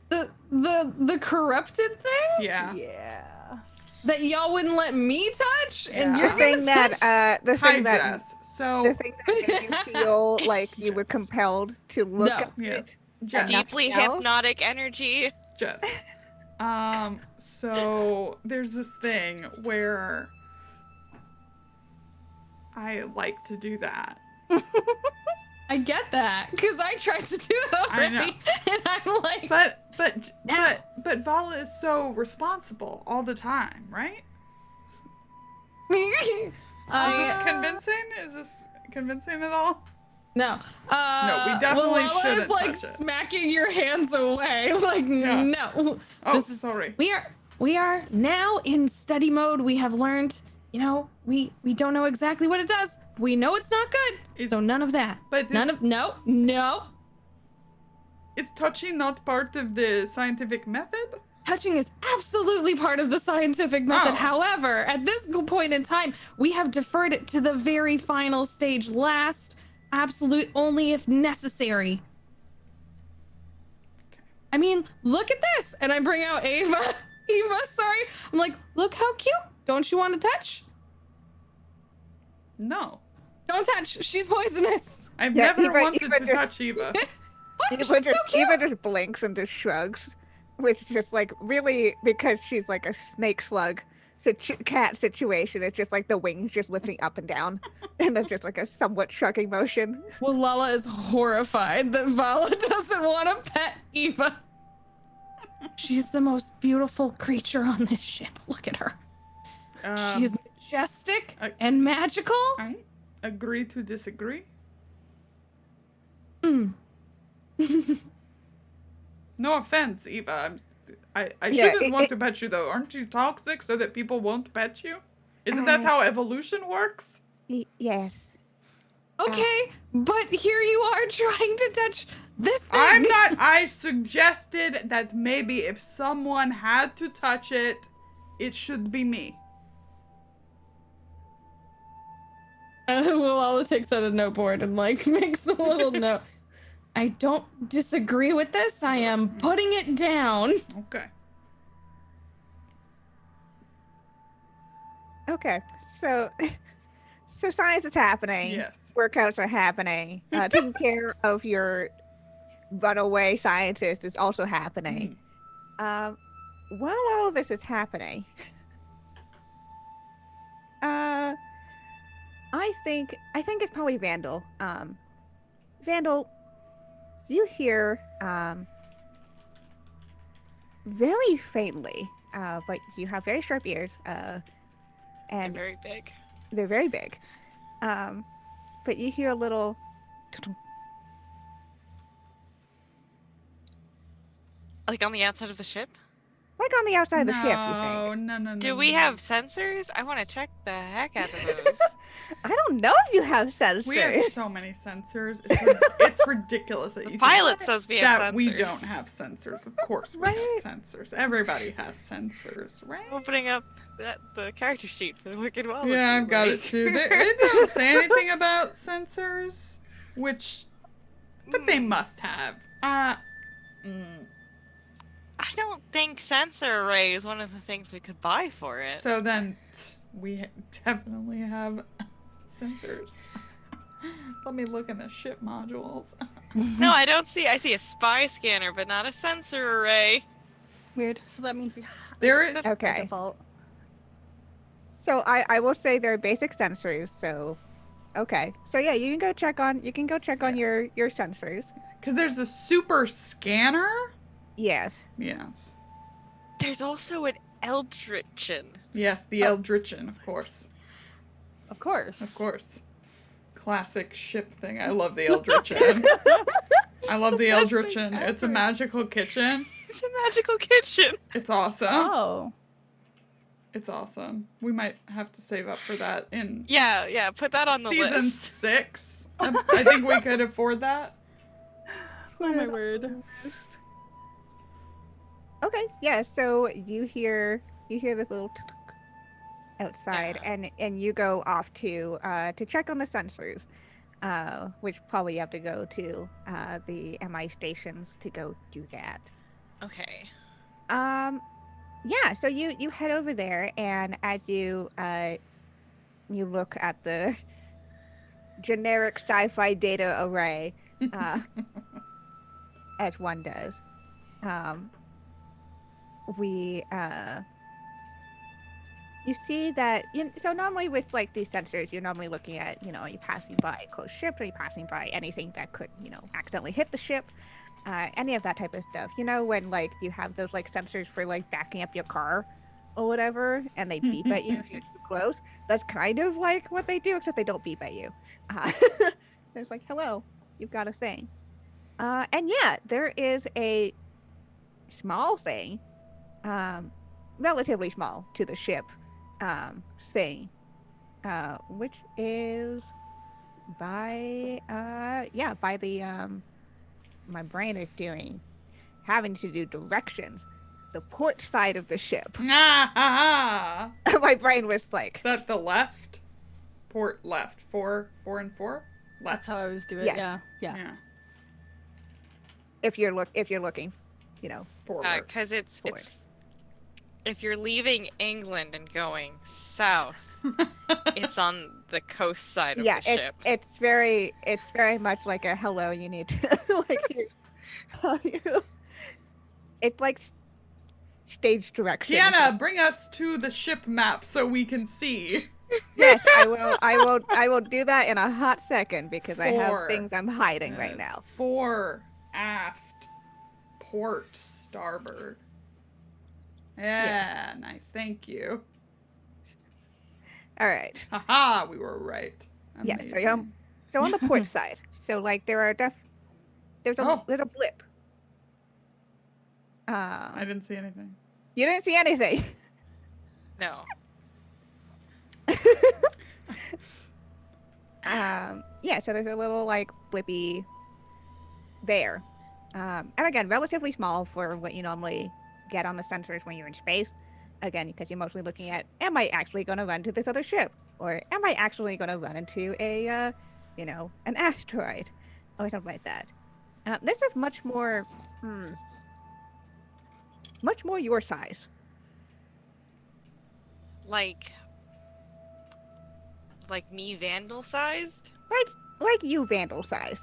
The corrupted thing Yeah. Yeah. that y'all wouldn't let me touch, and Yeah. you're The thing gonna that touch. the Hi, thing that Jess. So, the thing that made you feel like you were compelled to look No. at yes. it. Jess. Deeply else? hypnotic energy. Jess. So there's this thing where I like to do that. I get that because I tried to do it I know. already, and I'm like, But Valla is so responsible all the time, right? Is this convincing? Is this convincing at all? No. No, we definitely Wallahlah shouldn't is like touch it. smacking your hands away. Like, Yeah. no. Oh, This is- sorry. We are now in study mode. We have learned, we don't know exactly what it does. We know it's not good. So none of that. But None this- of no. Is touching not part of the scientific method? Touching is absolutely part of the scientific method. Oh. However, at this point in time, we have deferred it to the very final stage last. Absolute only if necessary. Okay. I mean, look at this. And I bring out Ava. Eva, sorry. I'm like, look how cute. Don't you want to touch? No. Don't touch. She's poisonous. I've Yeah, never Eva- wanted Eva to just- touch Eva. What? Eva She's so just, cute. Eva just blinks and just shrugs, which is just like really because she's like a snake slug cat situation. It's just like the wings just lifting up and down, and it's just like a somewhat shrugging motion. Wallahlah is horrified that Valla doesn't want to pet Eva. She's the most beautiful creature on this ship. Look at her. She's majestic I- and magical. I agree to disagree. Mm. No offense, Eva. I Yeah, shouldn't want to pet you though. Aren't you toxic so that people won't pet you? Isn't that how evolution works? Yes. Okay, but here you are trying to touch this thing. I'm not. I suggested that maybe if someone had to touch it, it should be me. Wallahlah takes out a noteboard and like makes a little note. I don't disagree with this. I am putting it down. Okay. Okay. So science is happening. Yes. Workouts are happening. Taking care of your runaway scientist is also happening. While all of this is happening, I think it's probably Vandil. Vandil, you hear very faintly, but you have very sharp ears, And and very big. they're very big. But you hear a little. Like on the outside of the ship? Like on the outside of the ship, you No, think. no. Do we have sensors? I want to check the heck out of those. I don't know if you have sensors. We have so many sensors. It's ridiculous that you think Pilot says we have that sensors. we don't have sensors. Of course we Right. have sensors. Everybody has sensors, right? Opening up the character sheet for the Wicked Wallahlah. Yeah, I've got it too. It doesn't say anything about sensors, but they must have. I don't think sensor array is one of the things we could buy for it. So then we definitely have sensors. Let me look in the ship modules. No, I don't see. I see a spy scanner, but not a sensor array. Weird. So that means we have There is. by Okay. default. So I will say they're basic sensors. So, okay. So yeah, you can go check on your sensors. Because there's a super scanner? Yes. Yes. There's also an Eldritchin. Yes, the Eldritchin, of course. Of course. Of course. Classic ship thing. I love the Eldritchin. I love the best thing Eldritchin. It's a ever. magical kitchen. It's a magical kitchen. It's awesome. Oh. It's awesome. We might have to save up for that in Yeah, put that on the season list. 6. I think we could afford that. Oh my word. Okay. Yeah. So you hear this little outside, and you go off to check on the sensors, which probably you have to go to the MI stations to go do that. Okay. Yeah, so you head over there, and as you look at the generic sci-fi data array, as one does, you see that so normally with like these sensors, you're normally looking at, you're passing by close ships, or you're passing by anything that could accidentally hit the ship. Any of that type of stuff. When like you have those like sensors for like backing up your car or whatever, and they beep at you if you're too close. That's kind of like what they do, except they don't beep at you. It's like, hello, you've got a thing. And yeah, there is a small thing, relatively small to the ship, thing, which is by the my brain is having to do directions, the port side of the ship. Ah! My brain was like, Is that the left? Port left. 4 and 4? Left. That's how I always do it. Yes. Yeah. Yeah. if you're looking, Forward. Because it's Forward. if you're leaving England and going south, it's on the coast side of yeah, the ship. it's very much like a hello. You need to it's like stage direction. Kienna, bring us to the ship map so we can see. Yes, I will do that in a hot second because I 4. have things I'm hiding right It's now. 4 aft, port starboard. Yeah, nice. Thank you. All right. Haha, we were right. Yeah, Amazing. so on the port side, so like there's a Oh. little blip. I didn't see anything. You didn't see anything. No. Yeah, so there's a little like blippy there. And again, relatively small for what you normally get on the sensors when you're in space. Again, because you're mostly looking at, am I actually going to run into this other ship? Or am I actually going to run into a, an asteroid? Or something like that. This is much more your size. Like me Vandal sized? Like you Vandal size.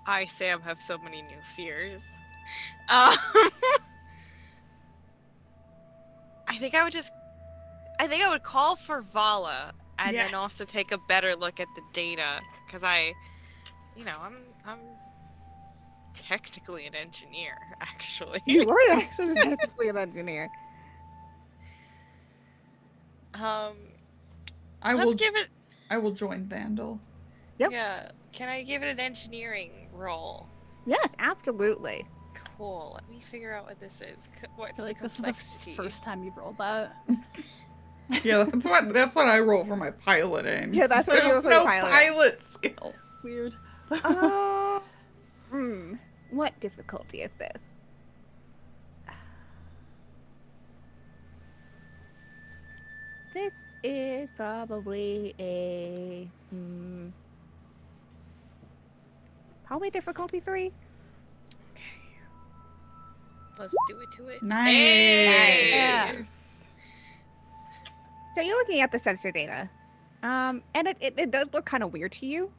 I, Sam, have so many new fears. I think I would call for Valla and then also Yes. take a better look at the data, because I'm technically an engineer, actually. You are actually technically an engineer. I Let's will give it. I will join Vandal. Yep. Yeah. Can I give it an engineering roll? Yes, absolutely. Cool. Let me figure out what this is. I What's feel like the this is complexity? the first time you've rolled that. Yeah, that's what I roll for my piloting. Yeah, that's what you roll There's for no piloting. pilot skill. Weird. What difficulty is this? This is probably a probably difficulty 3. Okay. Let's do it to it. Nice. Yeah. So you're looking at the sensor data, and it does look kind of weird to you,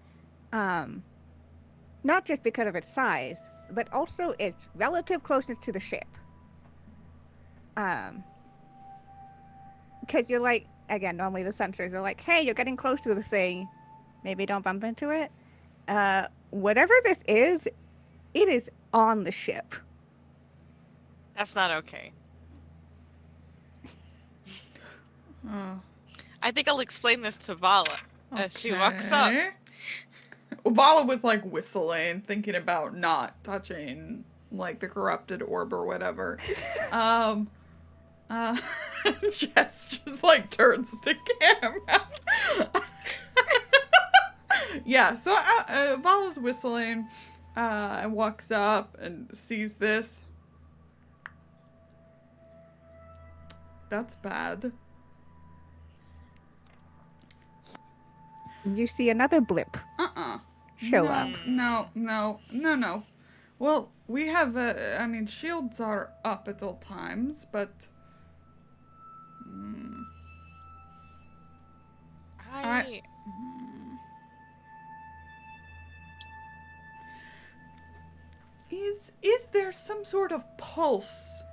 not just because of its size, but also its relative closeness to the ship. Because you're like, again, normally the sensors are like, hey, you're getting close to the thing. Maybe don't bump into it. Whatever this is, it is on the ship. That's not okay. I think I'll explain this to Valla as she walks up. Okay. Valla was like whistling, thinking about not touching like the corrupted orb or whatever. Jess just like turns to camera. Yeah, so Vala's whistling and walks up and sees this. That's bad. You see another blip show up. No. Well, we have, I mean, shields are up at all times, but... Is there some sort of pulse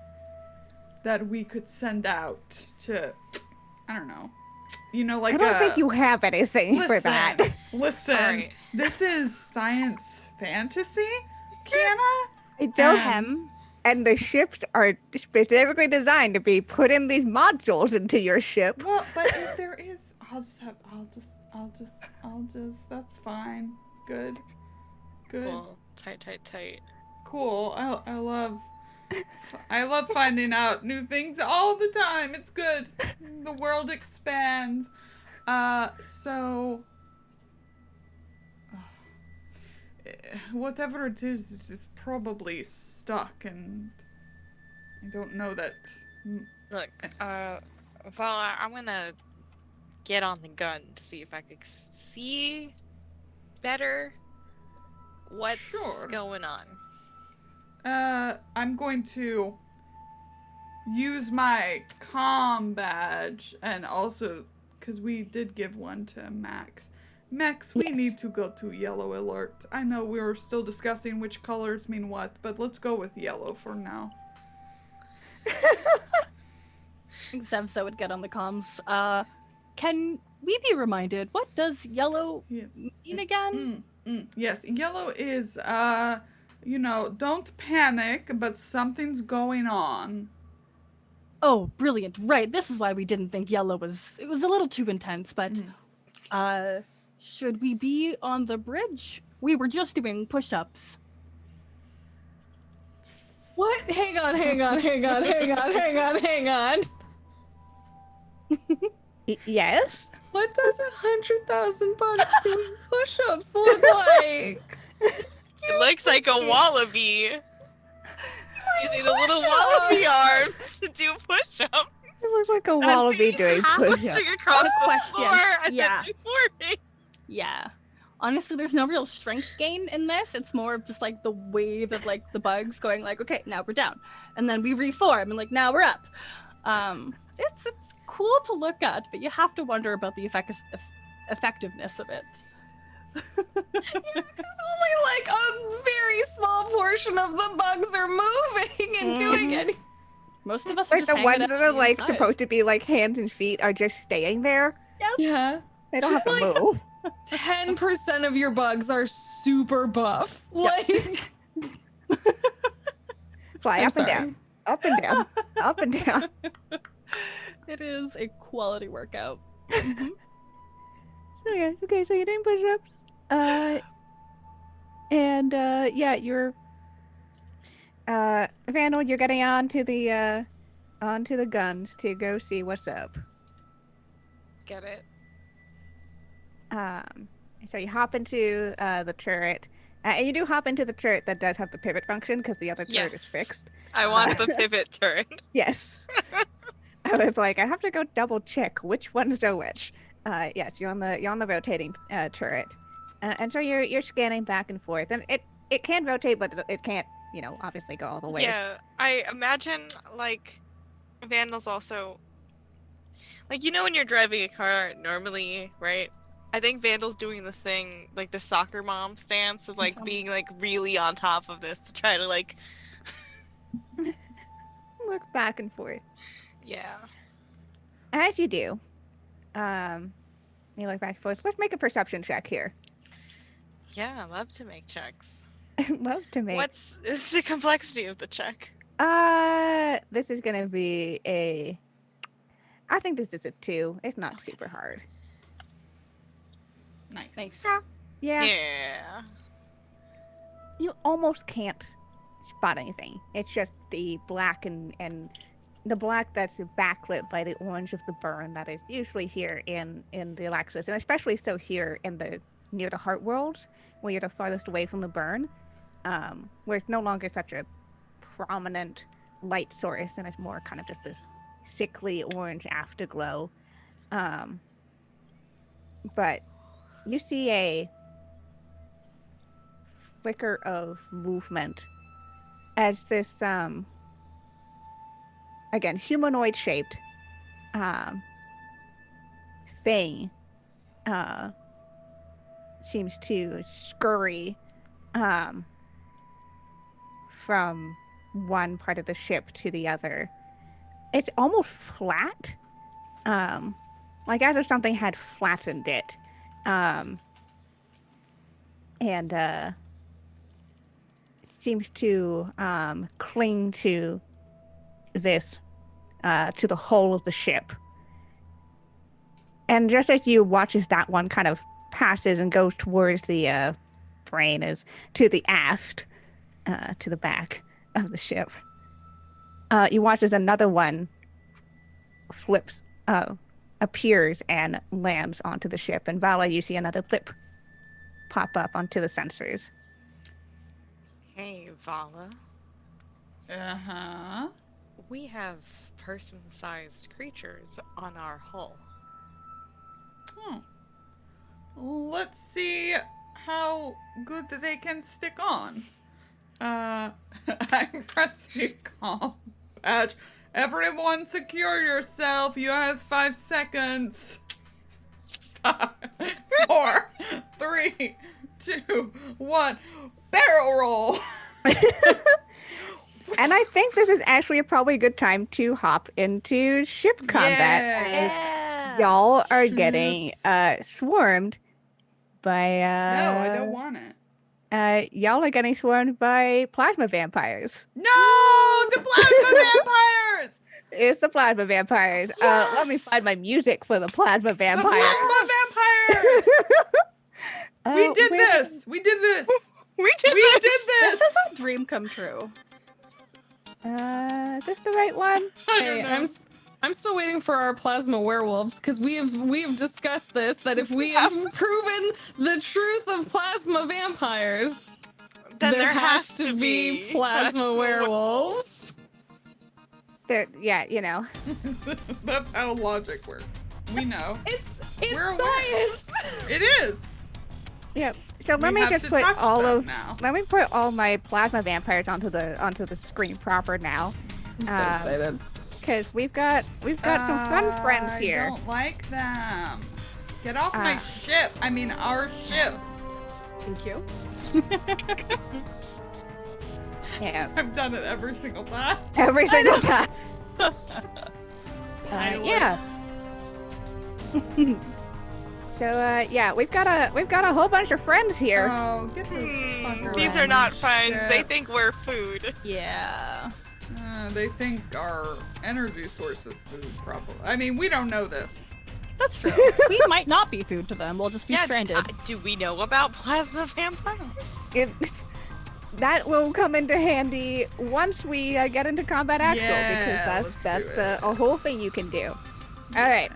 that we could send out to, I don't know, you know, like I don't think you have anything for that. Listen, Right. This is science fantasy, Kienna? I don't Hem. And the ships are specifically designed to be put in these modules into your ship. Well, but if there is, I'll just, that's fine. Good. Cool. Tight. Cool. I love finding out new things all the time. It's good. The world expands. So whatever it is probably stuck, and I don't know that. Look, Valla, I'm gonna get on the gun to see if I could see better what's Sure. going on. I'm going to use my comm badge, and also, because we did give one to Max. Max, we need to go to yellow alert. I know we were still discussing which colors mean what, but let's go with yellow for now. Zev'xo would get on the comms. Can we be reminded, what does yellow Yes. mean again? Yes, yellow is, you know, don't panic, but something's going on. Oh, brilliant. Right, this is why we didn't think yellow was... It was a little too intense, but... should we be on the bridge? We were just doing push-ups. What? Hang on. Yes? What does 100,000 bucks doing push-ups look like? It looks like a wallaby. Using the little wallaby arms to do push-ups. It looks like a wallaby doing push-ups. Pushing across the Question. floor and Yeah. then reforming. Yeah. Honestly, there's no real strength gain in this. It's more of just like the wave of like the bugs going like, okay, now we're down. And then we reform and like, now we're up. It's cool to look at, but you have to wonder about the effectiveness of it. Because only like a very small portion of the bugs are moving and doing it. Most of us are Like just the ones hanging that out are like inside. supposed to be like hands and feet are just staying there. Yeah. They don't Just have to like- move. 10% of your bugs are super buff. Like, Fly I'm up and sorry. down. Up and down. Up and down. It is a quality workout. Okay, so you're doing push-ups. Yeah, you're Vandil, you're getting onto the guns to go see what's up. Get it? So you hop into the turret. And you do hop into the turret that does have the pivot function because the other turret is Yes. fixed. I want the pivot turret. Yes. I was like, I have to go double check which one's the which. Yes, you're on the rotating turret, and so you're scanning back and forth, and it can rotate, but it can't, obviously go all the way. Yeah, I imagine like Vandal's also like when you're driving a car normally, right? I think Vandal's doing the thing, like the soccer mom stance of like being like really on top of this to try to like, Look back and forth. yeah. As you do, you look back and forth. Let's make a perception check here. Yeah, I love to make checks. Love to make. What's the complexity of the check? This is gonna be a. I think this is a 2. It's not super hard. Nice. Yeah. Yeah. You almost can't spot anything. It's just the black and the black that's backlit by the orange of the burn that is usually here in the Olaxis, and especially so here in the near the heart worlds, where you're the farthest away from the burn, where it's no longer such a prominent light source, and it's more kind of just this sickly orange afterglow. But you see a flicker of movement as this again humanoid shaped thing seems to scurry from one part of the ship to the other. It's almost flat, like as if something had flattened it, and seems to cling to this, to the hull of the ship. And just as you watch as that one kind of passes and goes towards the brain, is to the aft, to the back of the ship, you watch as another one flips, appears and lands onto the ship. And Valla, you see another blip pop up onto the sensors. Hey, Valla. Uh-huh. We have person-sized creatures on our hull. Oh. Let's see how good they can stick on. I'm pressing calm badge. Everyone secure yourself. You have 5 seconds. 5, 4, 3, 2, 1. Barrel roll. And I think this is actually probably a good time to hop into ship combat. Yeah. Y'all are getting swarmed by No, I don't want it. y'all are getting swarmed by plasma vampires. No, the plasma vampires. It's the plasma vampires. Let me find my music for the plasma The vampires. plasma vampires. We did where- this. We did this. We did We this! did This this. is a dream come true. Is this the right one? I Hey, don't know. I'm still waiting for our plasma werewolves because we've discussed this, that if we have proven the truth of plasma vampires, Then there has to be plasma werewolves. Yeah, you know. That's how logic works. We know. It's We're aware. science. It is. Yep. So let We me have just to put touch all them of now. let me put all my plasma vampires onto the screen proper now, I'm so excited. because we've got some fun friends here. I don't like them. Get off my Ah. ship. I mean, our ship. Thank you. Yeah, I've done it every single time. every single time. Yeah. Pilots. So yeah, we've got a whole bunch of friends here. Oh, get this fucker These off are my not friends. They ship. think we're food. Yeah. They think our energy source is food, probably. I mean, we don't know this. That's true. We might not be food to them. We'll just be stranded. Do we know about plasma vampires? That will come into handy once we get into combat actual, Yeah, because let's do that's a whole thing you can do. All right.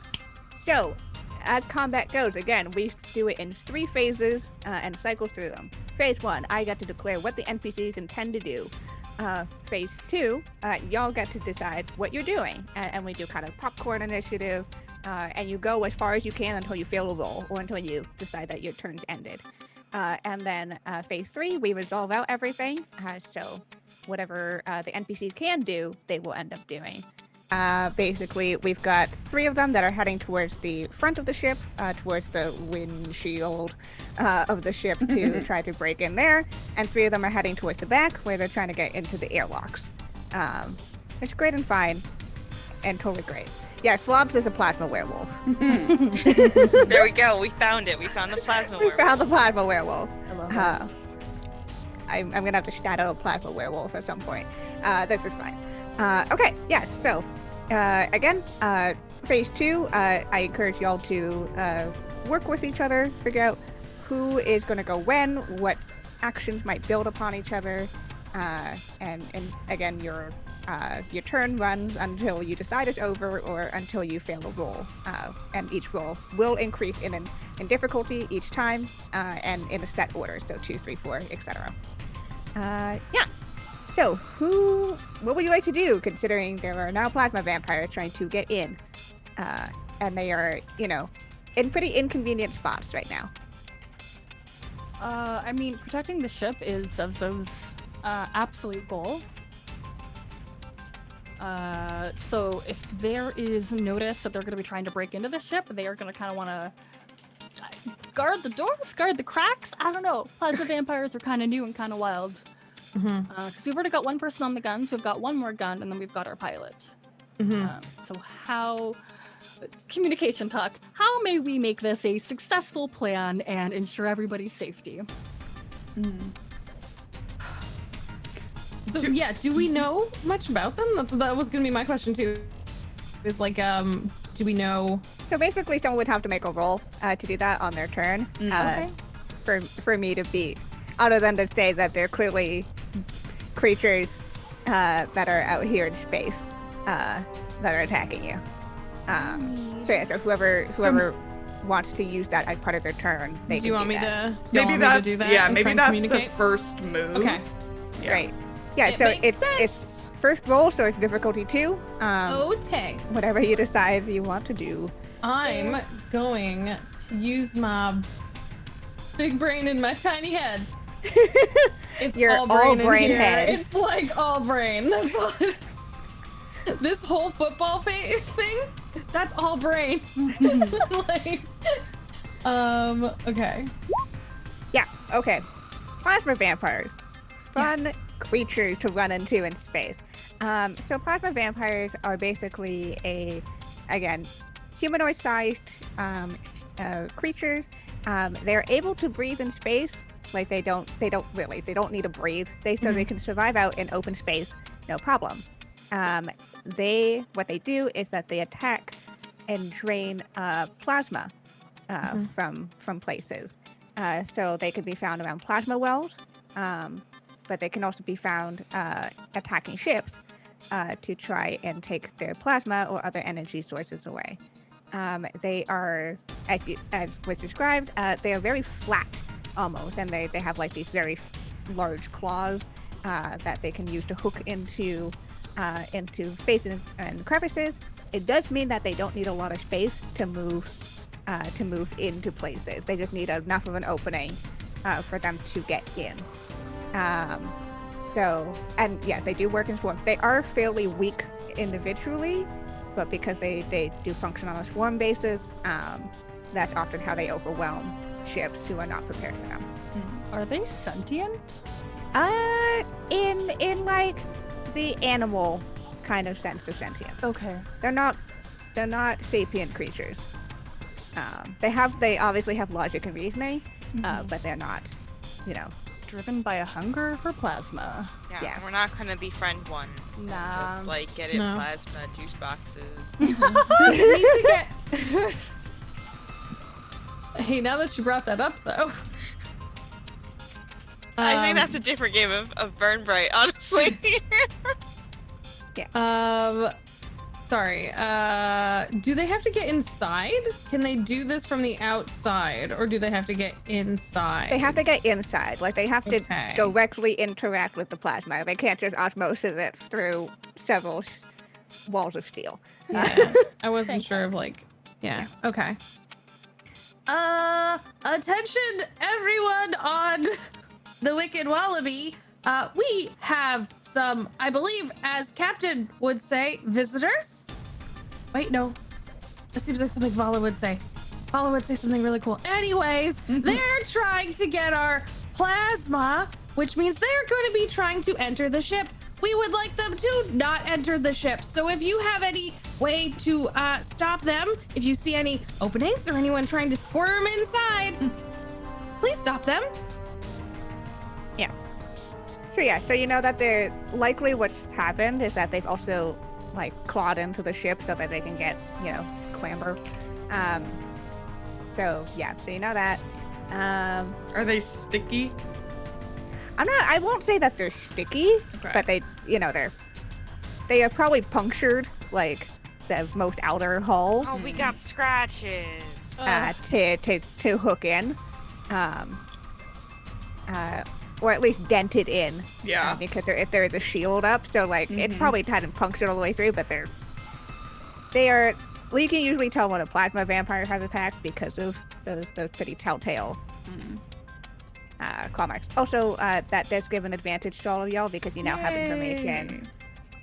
So, as combat goes, again, we do it in 3 phases and cycle through them. Phase 1, I get to declare what the NPCs intend to do. Phase 2, y'all get to decide what you're doing, and we do kind of popcorn initiative, and you go as far as you can until you fail a roll, or until you decide that your turn's ended. And then phase 3, we resolve out everything, so whatever the NPCs can do, they will end up doing. Basically, we've got 3 of them that are heading towards the front of the ship, towards the windshield of the ship to try to break in there, and 3 of them are heading towards the back where they're trying to get into the airlocks. It's great and fine, and totally great. Yeah, Slobs is a plasma werewolf. There we go. We found it. We found the plasma We werewolf. found the plasma werewolf. I love that. I'm gonna have to shadow a plasma werewolf at some point. This is fine. Okay, yeah, so, again, phase 2, I encourage y'all to work with each other, figure out who is gonna go when, what actions might build upon each other, and again, your turn runs until you decide it's over or until you fail a roll. And each roll will increase in difficulty each time, and in a set order, so 2, 3, 4, etc. Yeah. So, what would you like to do, considering there are now plasma vampires trying to get in, and they are, in pretty inconvenient spots right now. I mean, protecting the ship is Zev'xo's absolute goal. So if there is notice that they're going to be trying to break into the ship, they are going to kind of want to guard the doors, guard the cracks. I don't know. Plasma vampires are kind of new and kind of wild. Because we've already got 1 person on the guns, we've got 1 more gun, and then we've got our pilot. So how... Communication talk. How may we make this a successful plan and ensure everybody's safety? So do we know much about them? That was gonna be my question too. Is like, do we know? So basically, someone would have to make a roll to do that on their turn. Okay. For me to beat, other than to say that they're clearly creatures that are out here in space that are attacking you. So whoever wants to use that as part of their turn, they Do you can want do me that. to? Maybe that's do that yeah. and Maybe try and that's the communicate? first move. Okay. Yeah. Right. Yeah. It So makes it's first roll, so it's difficulty 2. Okay. Whatever you decide you want to do. I'm going to use my big brain in my tiny head. It's Your all brain, all-brain in here. head. It's like all brain. That's all. This whole football thing, that's all brain. Like, okay. Yeah. Okay. Plasma vampires. Fun Yes. creatures to run into in space. So plasma vampires are basically humanoid-sized creatures. They're able to breathe in space. Like they don't need to breathe. They can survive out in open space, no problem. What they do is that they attack and drain plasma from places. So they can be found around plasma wells, but they can also be found attacking ships to try and take their plasma or other energy sources away. They are, as was described, they are very flat almost, and they have like these very large claws that they can use to hook into spaces and crevices. It does mean that they don't need a lot of space to move into places. They just need enough of an opening for them to get in. They do work in swarms. They are fairly weak individually, but because they do function on a swarm basis, that's often how they overwhelm ships who are not prepared for them. Are they sentient? In like the animal kind of sense of sentience. Okay. They're not sapient creatures. They obviously have logic and reasoning, but they're not, Driven by a hunger for plasma. Yeah. We're not gonna befriend one. Nah. Just like get it No. plasma juice boxes. We need to get. Hey, now that you brought that up, though. I think that's a different game of Burn Bryte, honestly. Sorry. Do they have to get inside? Can they do this from the outside, or do they have to get inside? They have to get inside. Like they have to Okay. directly interact with the plasma. They can't just osmosis it through several walls of steel. Yeah. I wasn't sure of like. Yeah. Okay. Attention, everyone on the Wicked Wallaby. We have some, I believe, as Captain would say, visitors. Wait, no. That seems like something Valla would say. Valla would say something really cool. Anyways, they're trying to get our plasma, which means they're going to be trying to enter the ship. We would like them to not enter the ship. So if you have any way to stop them, if you see any openings or anyone trying to squirm inside, please stop them. Yeah. So you know that they're likely what's happened is that they've also like clawed into the ship so that they can get, clamber. So you know that. Are they sticky? I won't say that they're sticky, Okay. but they are probably punctured like the most outer hull Oh, we got scratches. to hook in. Or at least dented in. Yeah. Because there is a shield up, so like it Mhm. probably hadn't punctured all the way through, but they are. Well, you can usually tell when a plasma vampire has attacked because of those pretty telltale claw marks. Also, that does give an advantage to all of y'all because you now have information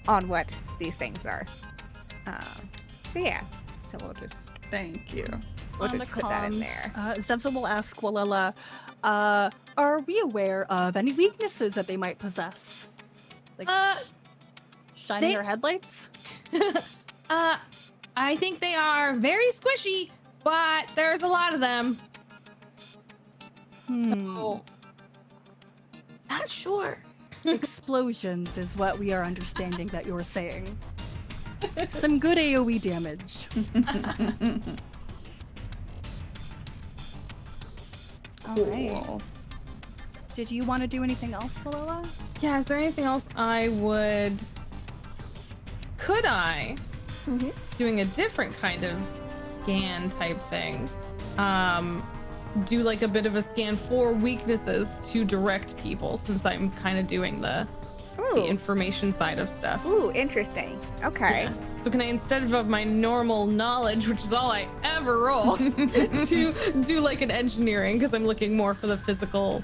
on what these things are. So we'll just Thank you. We'll On the just put that in comms, there. Zev'xo will ask Wallahlah, are we aware of any weaknesses that they might possess? Like shining they- their headlights? I think they are very squishy, but there's a lot of them. So, not sure. Explosions is what we are understanding that you're saying. Some good AoE damage. All right. Cool. Did you want to do anything else, Wallahlah? Yeah, is there anything else I would... Could I, doing a different kind of scan type thing, do like a bit of a scan for weaknesses to direct people, since I'm kind of doing the information side of stuff. Ooh, interesting. Okay. Yeah. So can I, instead of my normal knowledge, which is all I ever roll, to do like an engineering, because I'm looking more for the physical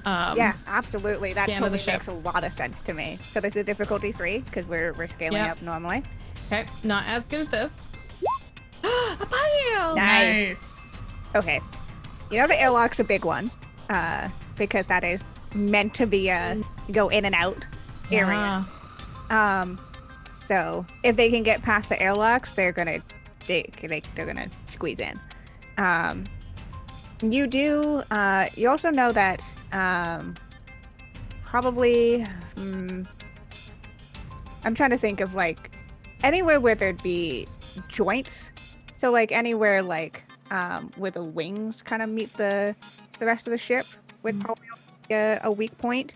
Yeah, absolutely. That scan of the totally makes ship. a lot of sense to me. So this is difficulty 3 because we're scaling Yep. up normally. Okay, not as good at this. A pile! Nice. Okay. You know the airlock's a big one, because that is meant to be a go in and out area. So if they can get past the airlocks, they're gonna squeeze in. You do. You also know that probably. I'm trying to think of like anywhere where there'd be joints. So like anywhere like where the wings kind of meet the rest of the ship would probably be a weak point.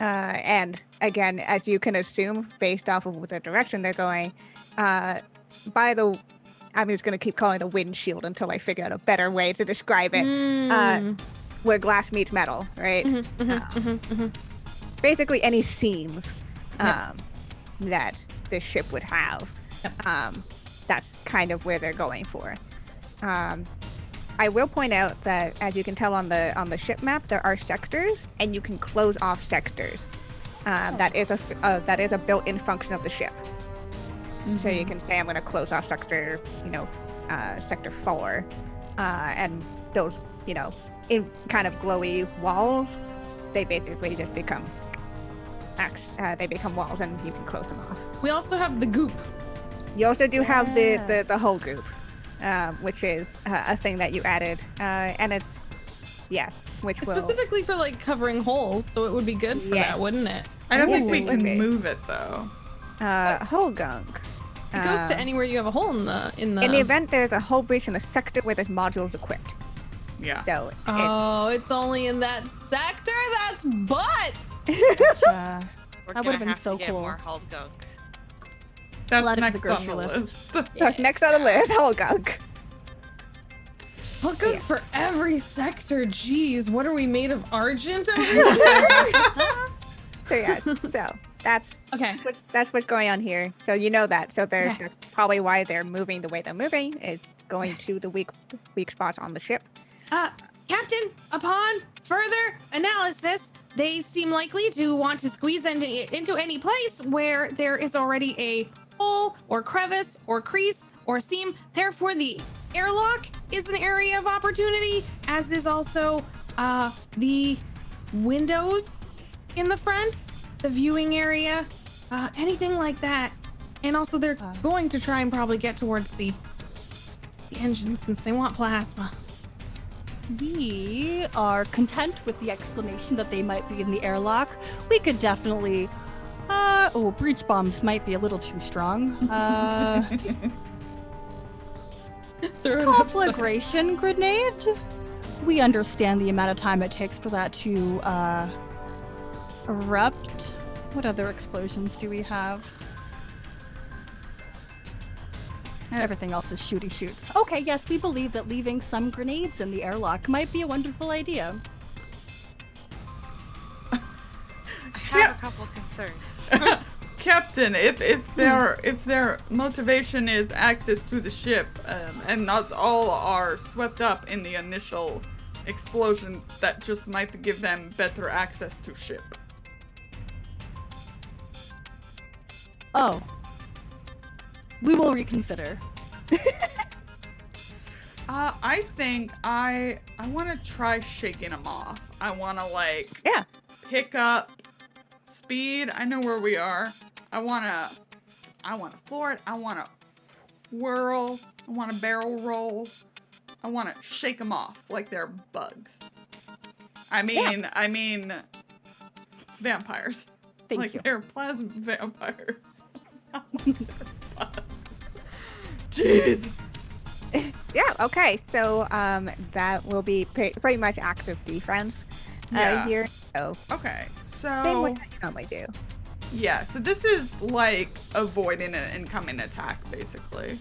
And again, as you can assume, based off of the direction they're going, I'm just going to keep calling it a windshield until I figure out a better way to describe it. Where glass meets metal, right? Basically, any seams that this ship would have. That's kind of where they're going for. I will point out that, as you can tell on the ship map, there are sectors, and you can close off sectors. That is a built-in function of the ship. So you can say, I'm going to close off sector, sector 4, and those, in kind of glowy walls, they basically just become walls, and you can close them off. We also have the goop. You also do have the whole goop, which is a thing that you added, and it's which It's will specifically for like covering holes, so it would be good for Yes. that, wouldn't it? I don't think we Ooh. can Okay. move it though. whole gunk. It goes to anywhere you have a hole in the. In the event there's a hull breach in the sector where this module is equipped. Yeah. So Oh, it's only in that sector. That's butts. That We're would've gonna been have so to get cool. more hull gunk. That's Add it to the next on grocery the list. list. so next on the list, whole gunk. Look good Yeah. for every sector. Jeez, what are we made of argent over here? So that's Okay. that's what's going on here. So you know that. So Okay. that's probably why they're moving the way they're moving is going to the weak spots on the ship. Captain, upon further analysis, they seem likely to want to squeeze into any place where there is already a hole or crevice or crease or seam. Therefore, the airlock is an area of opportunity, as is also the windows in the front, the viewing area, anything like that. And also, they're going to try and probably get towards the engine since they want plasma. We are content with the explanation that they might be in the airlock. We could definitely... breach bombs might be a little too strong. Conflagration grenade? We understand the amount of time it takes for that to erupt. What other explosions do we have? Everything else is shooty shoots. Okay, yes, we believe that leaving some grenades in the airlock might be a wonderful idea. I have a couple concerns. Captain, if their motivation is access to the ship, and not all are swept up in the initial explosion, that just might give them better access to ship. Oh. We will reconsider. I think I want to try shaking them off. I want to pick up speed. I know where we are. I want to floor it. I want to whirl. I want to barrel roll. I want to shake them off like they're bugs. I mean vampires. Thank you. They're plasma vampires. Jeez. Yeah, okay. So that will be pretty much active defense here. So Okay, so... same what you normally do. Yeah, so this is like avoiding an incoming attack, basically.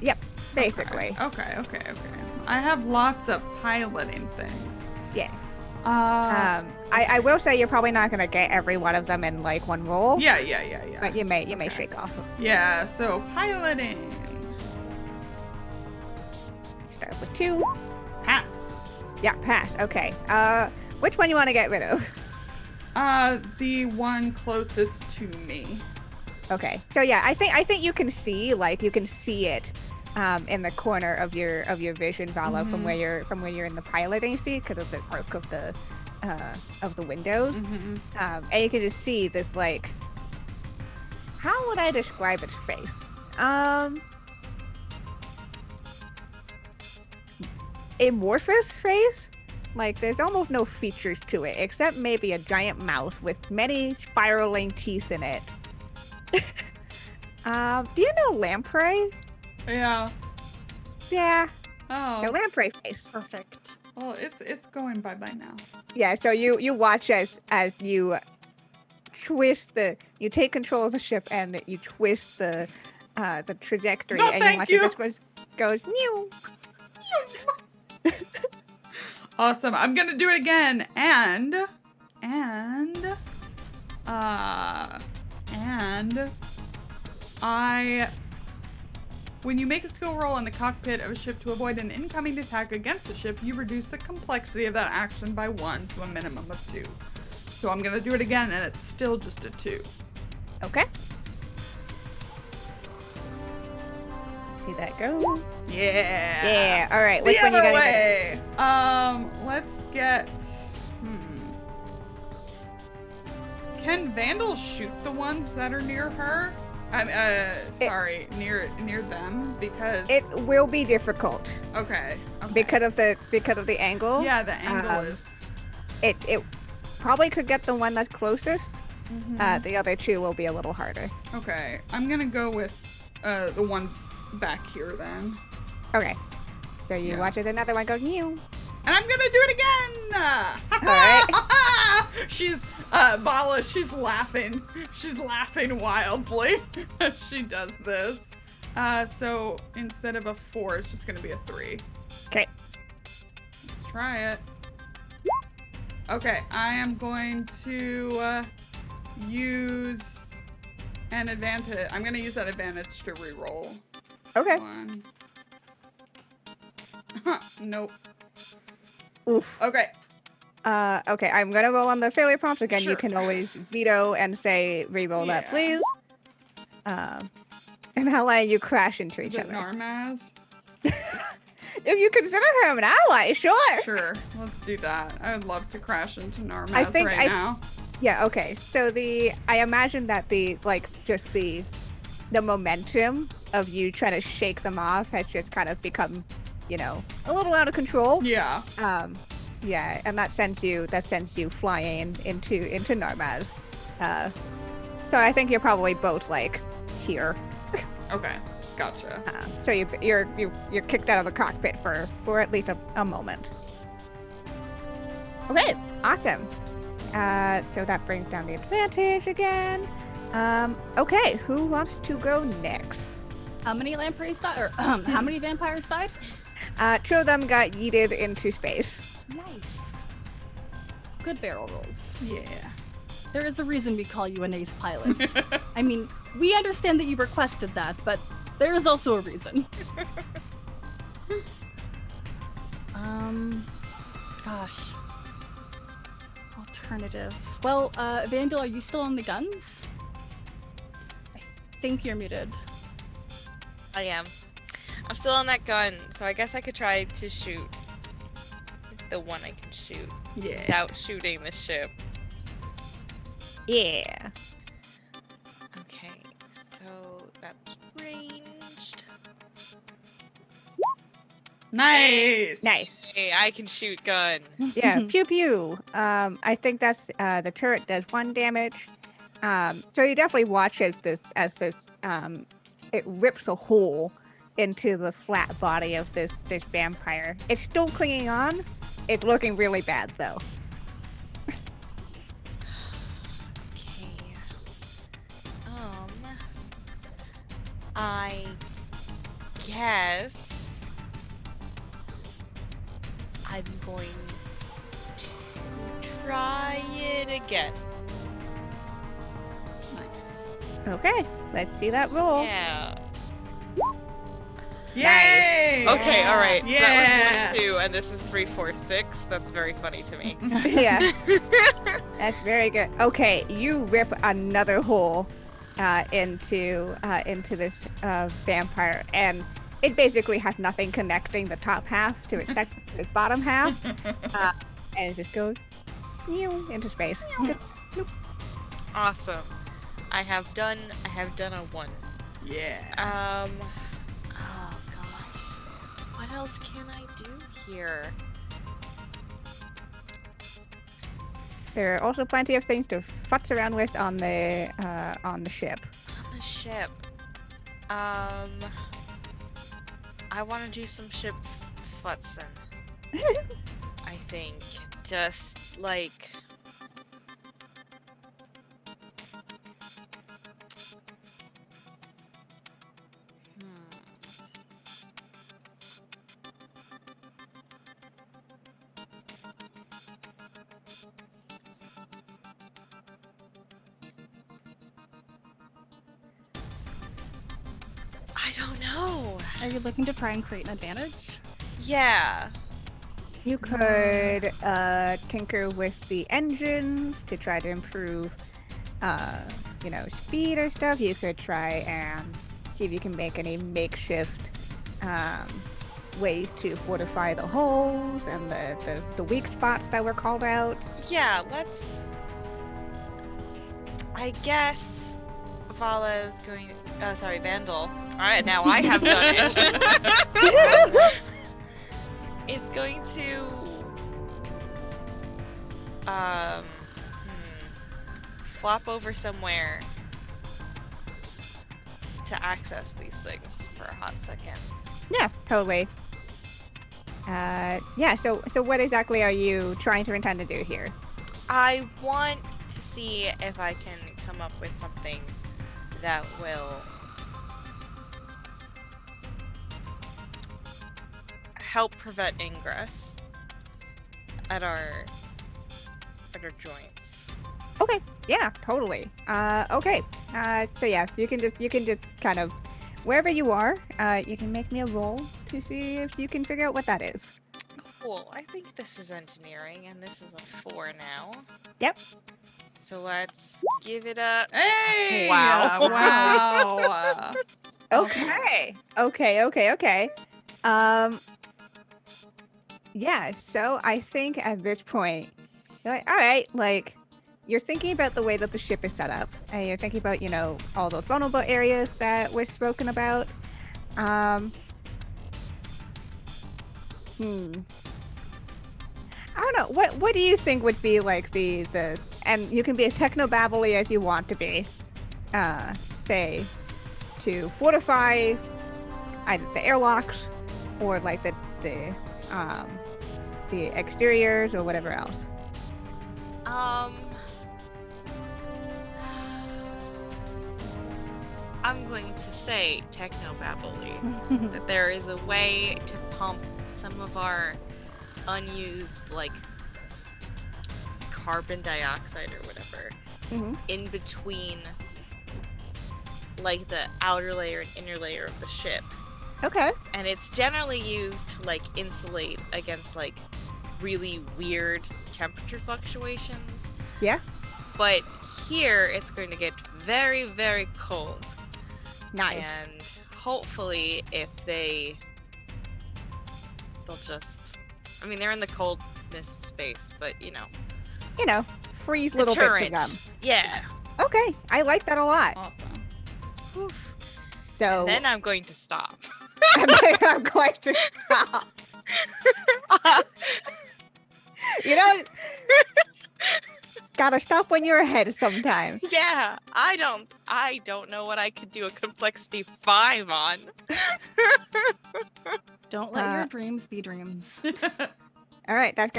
Yep, basically. Okay. I have lots of piloting things. Yes. I will say you're probably not gonna get every one of them in like one roll. Yeah. But you may shake off. Yeah, so piloting. Start with 2. Pass. Yeah, pass. Okay. Which one you want to get rid of? The one closest to me. Okay. So yeah, I think you can see it in the corner of your vision, Valla, from where you're in the piloting seat because of the arc of the windows. And you can just see this like, how would I describe its face? Amorphous face? Like, there's almost no features to it, except maybe a giant mouth with many spiraling teeth in it. Do you know lamprey? Yeah. Yeah. Oh. The lamprey face. Perfect. Well, it's going bye-bye now. Yeah, so you watch as you twist you take control of the ship and you twist the trajectory, No, and thank you watch it just goes mew. Awesome. I'm gonna do it again, and when you make a skill roll in the cockpit of a ship to avoid an incoming attack against the ship, you reduce the complexity of that action by 1 to a minimum of 2. So I'm gonna do it again, and it's still just a 2. Okay. See that go? Yeah. Yeah. All right. The Which one you other gonna way. Let's get. Can Vandil shoot the ones that are near her? Near them, because It will be difficult okay. because of the angle. Yeah, the angle is. It probably could get the one that's closest. The other 2 will be a little harder. Okay, I'm gonna go with the one back here then. Okay. So you watch it, another one goes mew. And I'm gonna do it again! Alright. She's, Valla, she's laughing. She's laughing wildly as she does this. So instead of a 4, it's just gonna be a 3. Okay. Let's try it. Okay, I am going to, use an advantage. I'm gonna use that advantage to reroll. Okay. 1. Nope. Oof. Okay. Okay, I'm gonna roll on the failure prompts. Again, Sure. you can always veto and say re-roll that, Yeah. please. And how you crash into Is each it other. Narmaz? If you consider him an ally, sure. Sure, let's do that. I would love to crash into Narmaz think right now. Yeah, okay. So I imagine that the momentum of you trying to shake them off has just kind of become, a little out of control. Yeah. Yeah, and that sends you flying into Narmaz. So I think you're probably both like here. Okay, gotcha. So you're kicked out of the cockpit for at least a moment. Okay, awesome. So that brings down the advantage again. Okay, who wants to go next? How many lampreys died? Or how many vampires died? Two of them got yeeted into space. Nice. Good barrel rolls. Yeah. There is a reason we call you an ace pilot. I mean, we understand that you requested that, but there is also a reason. Gosh. Alternatives. Well, Vandil, are you still on the guns? I think you're muted. I am. I'm still on that gun, so I guess I could try to shoot the one I can shoot Yeah. without shooting the ship. Yeah. Okay, so that's ranged. Nice. Nice. Hey, I can shoot gun. Yeah, pew pew. I think that's the turret does 1 damage. So you definitely watch as this it rips a hole into the flat body of this vampire. It's still clinging on. It's looking really bad though. Okay. I guess I'm going to try it again. Nice. Okay, let's see that roll. Yeah. Yay! Okay, all right. So that Yeah. was 1, 2, and this is 3, 4, 6. That's very funny to me. Yeah, that's very good. Okay, you rip another hole into this vampire, and it basically has nothing connecting the top half to its bottom half, and it just goes into space. Awesome. I have done a 1. Yeah. Oh gosh. What else can I do here? There are also plenty of things to futz around with on the ship. On the ship. I want to do some ship futzing. I think. Just like. I don't know. Are you looking to try and create an advantage? Yeah. You could tinker with the engines to try to improve, speed or stuff. You could try and see if you can make any makeshift ways to fortify the holes and the weak spots that were called out. Yeah, let's. I guess Valla is going. Vandil. Alright, now I have done it. Is going to. Flop over somewhere to access these things for a hot second. Yeah, totally. So what exactly are you trying to intend to do here? I want to see if I can come up with something that will help prevent ingress at our joints. Okay. Yeah, totally. Okay. So yeah, you can just kind of wherever you are, you can make me a roll to see if you can figure out what that is. Cool. I think this is engineering, and this is a 4 now. Yep. So let's give it a... Hey! Wow. Wow. Okay. Yeah, so I think at this point, you're like, all right, like, you're thinking about the way that the ship is set up, and you're thinking about, all those vulnerable areas that were spoken about. I don't know. What do you think would be like the and you can be as techno-babbly as you want to be. Say, to fortify either the airlocks or like the exteriors or whatever else. I'm going to say techno-babbly that there is a way to pump some of our unused, like, carbon dioxide or whatever in between, like, the outer layer and inner layer of the ship. Okay. And it's generally used to, like, insulate against, like, really weird temperature fluctuations. Yeah. But here it's going to get very, very cold. Nice. And hopefully if they'll just, I mean, they're in the coldness of space, but freeze the little turret. bits of them. Yeah. Okay, I like that a lot. Awesome. Oof. So And then I'm going to stop. and then I'm going to stop. Gotta stop when you're ahead sometimes. Yeah, I don't know what I could do a complexity 5 on. Don't let your dreams be dreams. All right, that's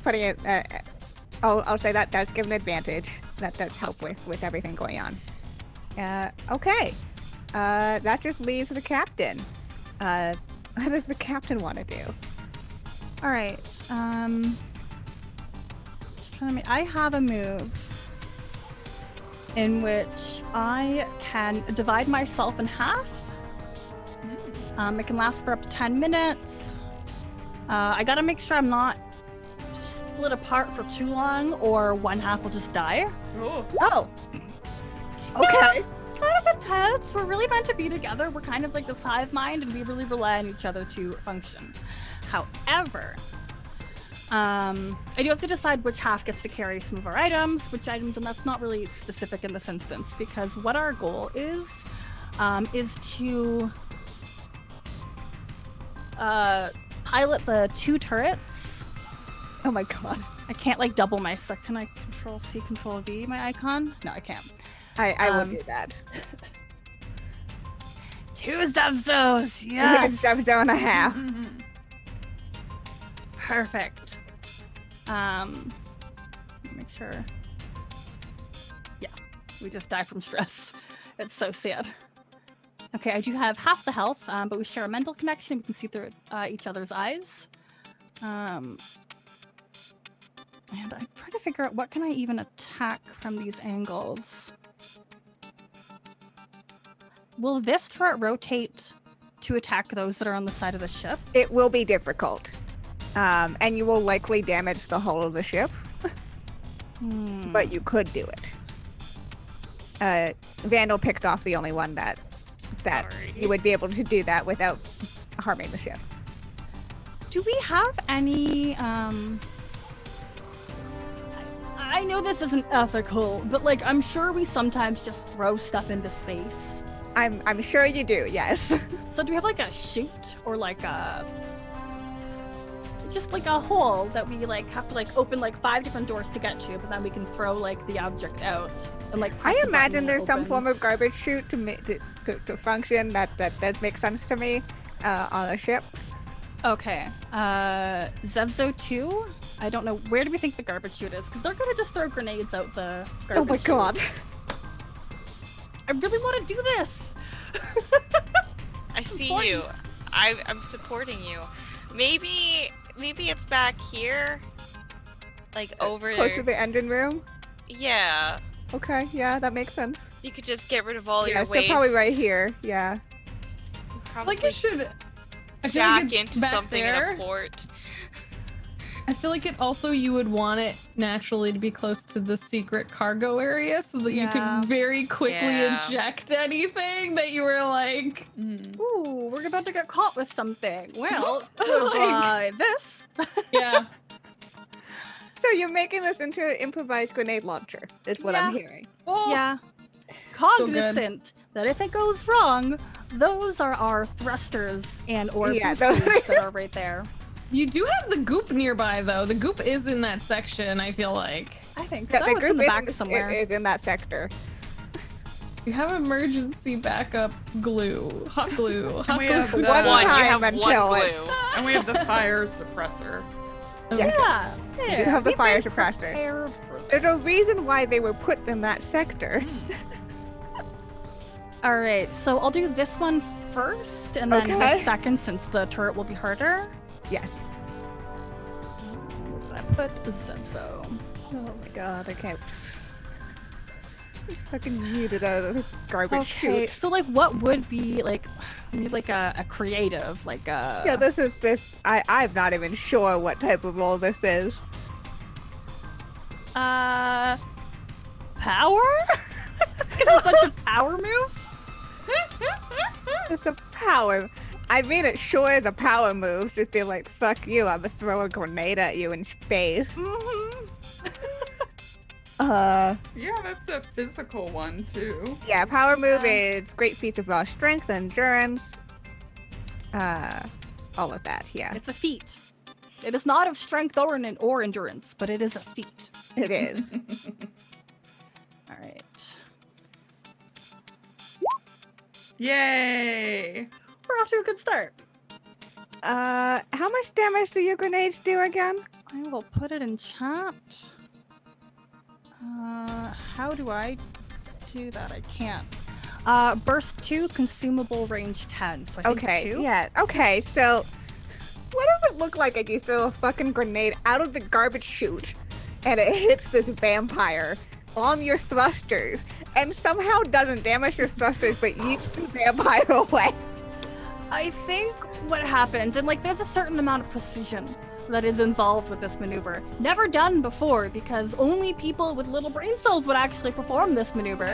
putting it. I'll say that's given advantage. That does help with everything going on. Okay. That just leaves the captain. What does the captain want to do? All right. I have a move in which I can divide myself in half. It can last for up to 10 minutes. I gotta make sure I'm not split apart for too long, or one half will just die. Oh. Okay. It's kind of intense. We're really meant to be together. We're kind of like this hive mind, and we really rely on each other to function. However, I do have to decide which half gets to carry some of our items, and that's not really specific in this instance, because what our goal is to pilot the 2 turrets. Oh my god. I can't like double my stuff. Can I Control C, Control V my icon? No, I can't. I will do that. 2 Zev'xos, yes. Zev'xo and a half. Perfect. Make sure. Yeah, we just die from stress. It's so sad. Okay, I do have half the health, but we share a mental connection. We can see through each other's eyes. And I'm trying to figure out what can I even attack from these angles. Will this turret rotate to attack those that are on the side of the ship? It will be difficult. And you will likely damage the hull of the ship. But you could do it. Vandil picked off the only one that Sorry. you would be able to do that without harming the ship. Do we have any, I know this isn't ethical, but like, I'm sure we sometimes just throw stuff into space. I'm sure you do, yes. So do we have like a chute or like just like a hole that we like have to like open like 5 different doors to get to, but then we can throw like the object out and like press I the button imagine and it there's some form of opens? garbage chute to function that does make sense to me on a ship. Okay, Zev'xo 2? I don't know, where do we think the garbage chute is? Because they're gonna just throw grenades out the garbage Oh my chute. god. I really want to do this! I see Important. you. I'm supporting you. Maybe it's back here, like over Close there. to the engine room? Yeah. Okay, yeah, that makes sense. You could just get rid of all Yeah, your so waste. probably right here, yeah. Like you should I feel like jack it's into back something there. in a port. I feel like it also you would want it naturally to be close to the secret cargo area so that you Yeah. could very quickly Yeah. eject anything that you were like. Ooh, we're about to get caught with something. Well, Like- this. Yeah. So you're making this into an improvised grenade launcher, is what I'm Yeah. hearing. Oh, Yeah. So good. Cognizant that if it goes wrong, those are our thrusters and or Yeah, boosters those- that are right there. You do have the goop nearby though. The goop is in that section, I feel like. I think Yeah, so. the It's in group the back is somewhere. in that sector. You have emergency backup glue. Hot glue. Hot we glue. have for the- days. One, you time have one until it- glue. And we have the fire suppressor. Okay. Yeah. You have the we've fire been suppressor. prepared for There's a this. reason why they were put in that sector. All right, so I'll do this one first, and then the Okay. second, since the turret will be harder. Yes. I put Zev'xo. Oh my god, I can't. Fucking muted out of this garbage Okay, chute. so like, what would be like? I need like a creative, like a. Yeah, this. I'm not even sure what type of role this is. Power? Is it such a power move? It's a power. I mean, it sure is a power move. Just be like, fuck you, I'm gonna throw a grenade at you in space. Mm-hmm. Yeah, that's a physical one too. Yeah, power move is great feats of raw strength, endurance, all of that. Yeah, It's a feat. It is not of strength or endurance, but it is a feat. it is. All right. Yay! We're off to a good start. How much damage do your grenades do again? I will put it in chat. How do I do that? I can't. Burst 2, consumable range 10. So I think Okay, 2. yeah, okay, so what does it look like if you throw a fucking grenade out of the garbage chute and it hits this vampire on your thrusters and somehow doesn't damage your thrusters but eats the vampire away? I think what happens, and like there's a certain amount of precision that is involved with this maneuver. Never done before because only people with little brain cells would actually perform this maneuver.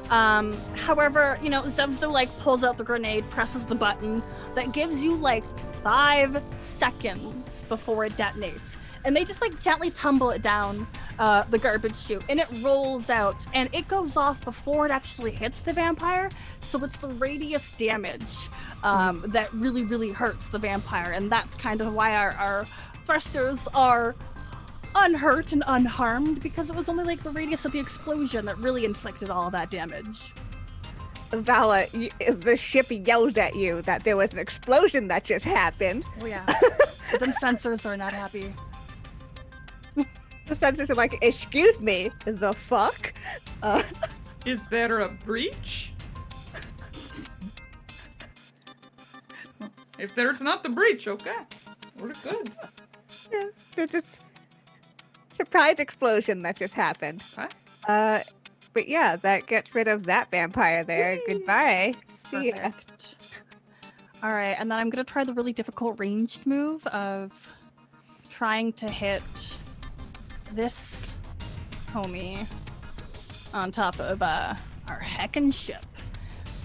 However, you know, Zev'xo like pulls out the grenade, presses the button that gives you like 5 seconds before it detonates. And they just like gently tumble it down the garbage chute and it rolls out and it goes off before it actually hits the vampire. So it's the radius damage that really, really hurts the vampire. And that's kind of why our thrusters are unhurt and unharmed, because it was only like the radius of the explosion that really inflicted all of that damage. Valla, the ship yells at you that there was an explosion that just happened. Oh yeah. Them sensors are not happy. The sensors are like, excuse me, the fuck? Is there a breach? If there's not the breach, okay. We're good. Yeah, there's just surprise explosion that just happened. Okay. But yeah, that gets rid of that vampire there. Goodbye. See ya. Perfect. All right, and then I'm gonna try the really difficult ranged move of trying to hit this homie on top of our heckin' ship.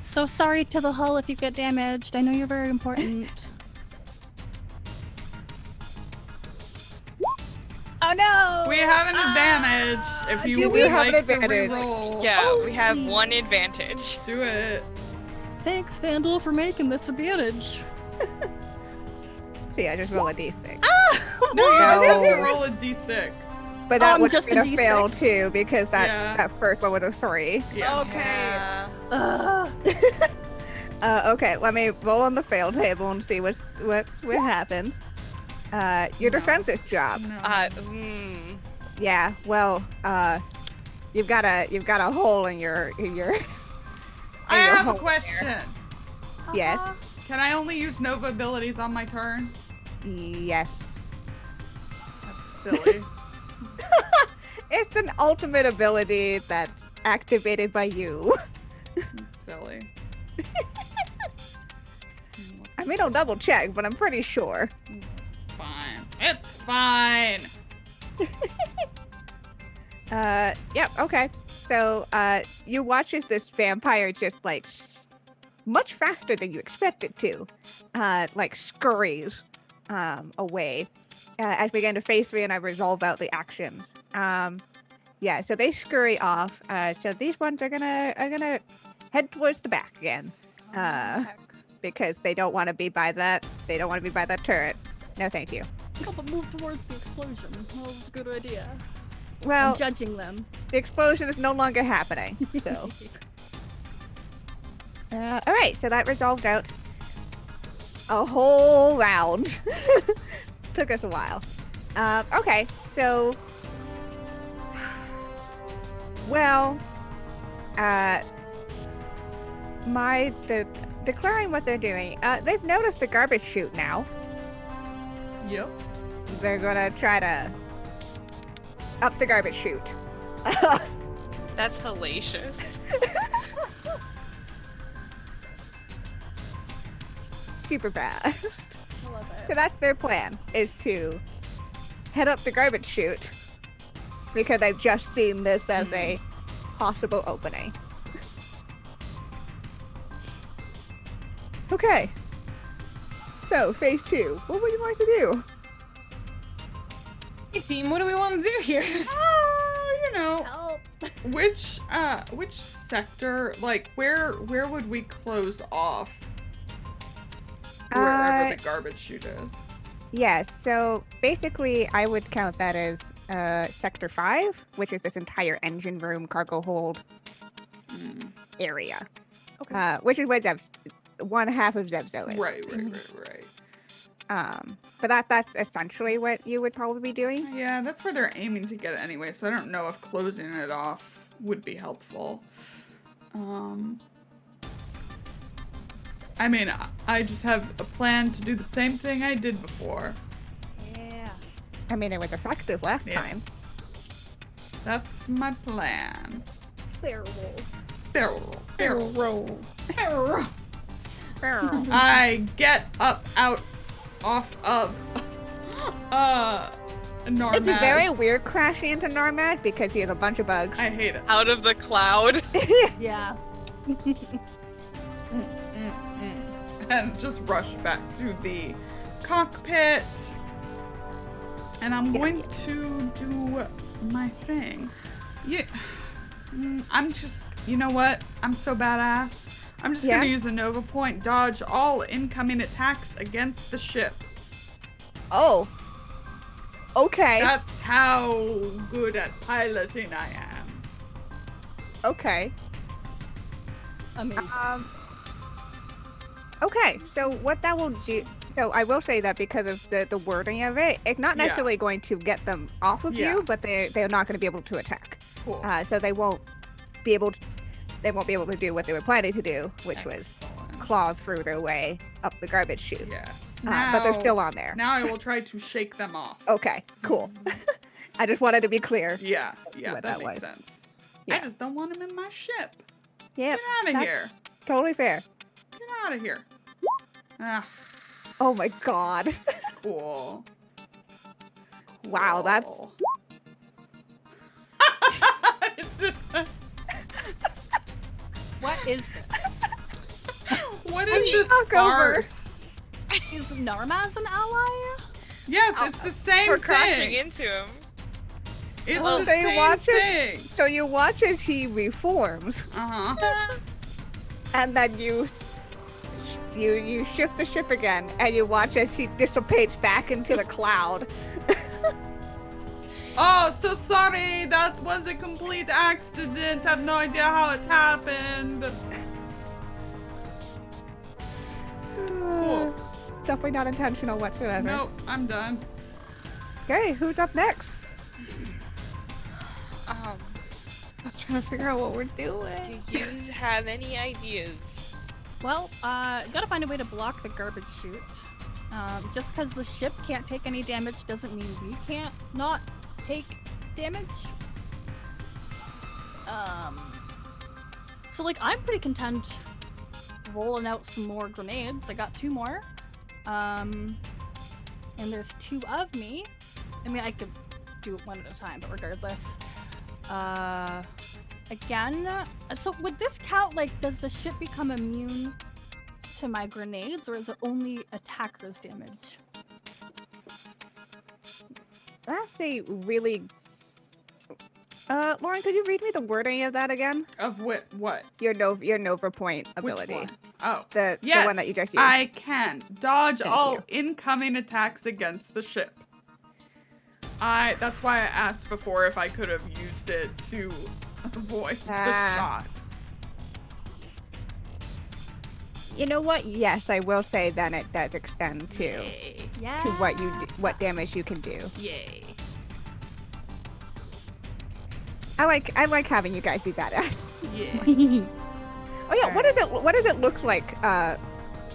So sorry to the hull if you get damaged. I know you're very important. Oh no! We have an advantage. If you do would we have an like to advantage? reroll, Yeah, Oh, we have geez. one advantage. do it. Thanks, Vandil, for making this advantage. See, I just roll a d6. No, you just have to No. roll a d6. But that was just a gonna fail D6. too because Yeah. that first one was a 3. Yeah. Yeah. Okay, let me roll on the fail table and see what happens. Your No. defense's job. No. Yeah, well, you've got a hole in your I in your have a hole question. there. Yes. Can I only use Nova abilities on my turn? Yes. That's silly. It's an ultimate ability that's activated by you. That's silly. I mean, I'll double check, but I'm pretty sure. Fine. It's fine. Yep, okay. So, you watch as this vampire just, like, much faster than you expect it to, like, scurries, away, as we get into phase 3 and I resolve out the actions. Yeah, so they scurry off, so these ones are gonna head towards the back again, Heck. because they don't want to be by that, turret. No, thank you. No, but move towards the explosion. That was a good idea. Well, I'm judging them. the explosion is no longer happening, so. Alright, so that resolved out a whole round. Took us a while. Okay, so... Well... declaring what they're doing, they've noticed the garbage chute now. Yep. They're gonna try to... up the garbage chute. That's hellacious. Super fast. I love So it. that's their plan, is to head up the garbage chute because they've just seen this as a possible opening. Okay. So, phase 2. What would you like to do? Hey team, what do we want to do here? You know, Help. which sector, like, where would we close off? Wherever the garbage chute is. Yes, so basically I would count that as Sector 5, which is this entire engine room, cargo hold area. Okay. Which is where one half of Zev'xo is. Right. But that's essentially what you would probably be doing. Yeah, that's where they're aiming to get it anyway, so I don't know if closing it off would be helpful. I mean, I just have a plan to do the same thing I did before. Yeah. I mean, it was effective last time. Yes. That's my plan. Barrel roll. Barrel roll. Barrel roll. Arrow. I get up, out, off of, Normaz. It's very weird crashing into Normad because he has a bunch of bugs. I hate it. Out of the cloud. Yeah. And just rush back to the cockpit. And I'm going to do my thing. Yeah. I'm just, you know what? I'm so badass. I'm just gonna use a Nova Point, dodge all incoming attacks against the ship. Oh. Okay. That's how good at piloting I am. Okay. Amazing. Okay, so what that will do... So I will say that because of the wording of it, it's not necessarily going to get them off of you, but they're not going to be able to attack. Cool. So they won't be able to do what they were planning to do, which was claw through their way up the garbage chute. Yes. But they're still on there. Now I will try to shake them off. Okay, cool. I just wanted to be clear. Yeah, What that that makes was. sense. Yeah. I just don't want them in my ship. Yep. Get out of that's here. Totally fair. Get out of here. Ah, Oh my god. cool. Wow, that's... Cool. It's this. What is this? What is this Talk over. farce? Is Narmaz an ally? Yes, it's the same We're crashing thing. into him. It's Oh, the they same watch it? thing. So you watch as he reforms, Uh-huh. and then you shift the ship again, and you watch as he dissipates back into the cloud. Oh, so sorry. That was a complete accident. I have no idea how it happened. Cool. Definitely not intentional whatsoever. Nope, I'm done. Okay, who's up next? I was trying to figure out what we're doing. Do you have any ideas? Well, gotta find a way to block the garbage chute. Just because the ship can't take any damage doesn't mean we can't not take damage. So, like, I'm pretty content rolling out some more grenades. I got 2 more. And there's 2 of me. I mean, I could do it one at a time, but regardless. Again, so would this count, like, does the ship become immune to my grenades, or is it only attacker's damage? That's a really... Lauren, could you read me the wording of that again? Of what? Your Nova Point ability. Which one? Oh. The Yes, one that you just used. I can. Dodge Thank all you. incoming attacks against the ship. That's why I asked before if I could have used it to avoid the shot. You know what? Yes, I will say then it does extend to Yay. Yeah. to what damage you can do. Yay. I like having you guys be badass. Yeah. Oh yeah, what does it look like,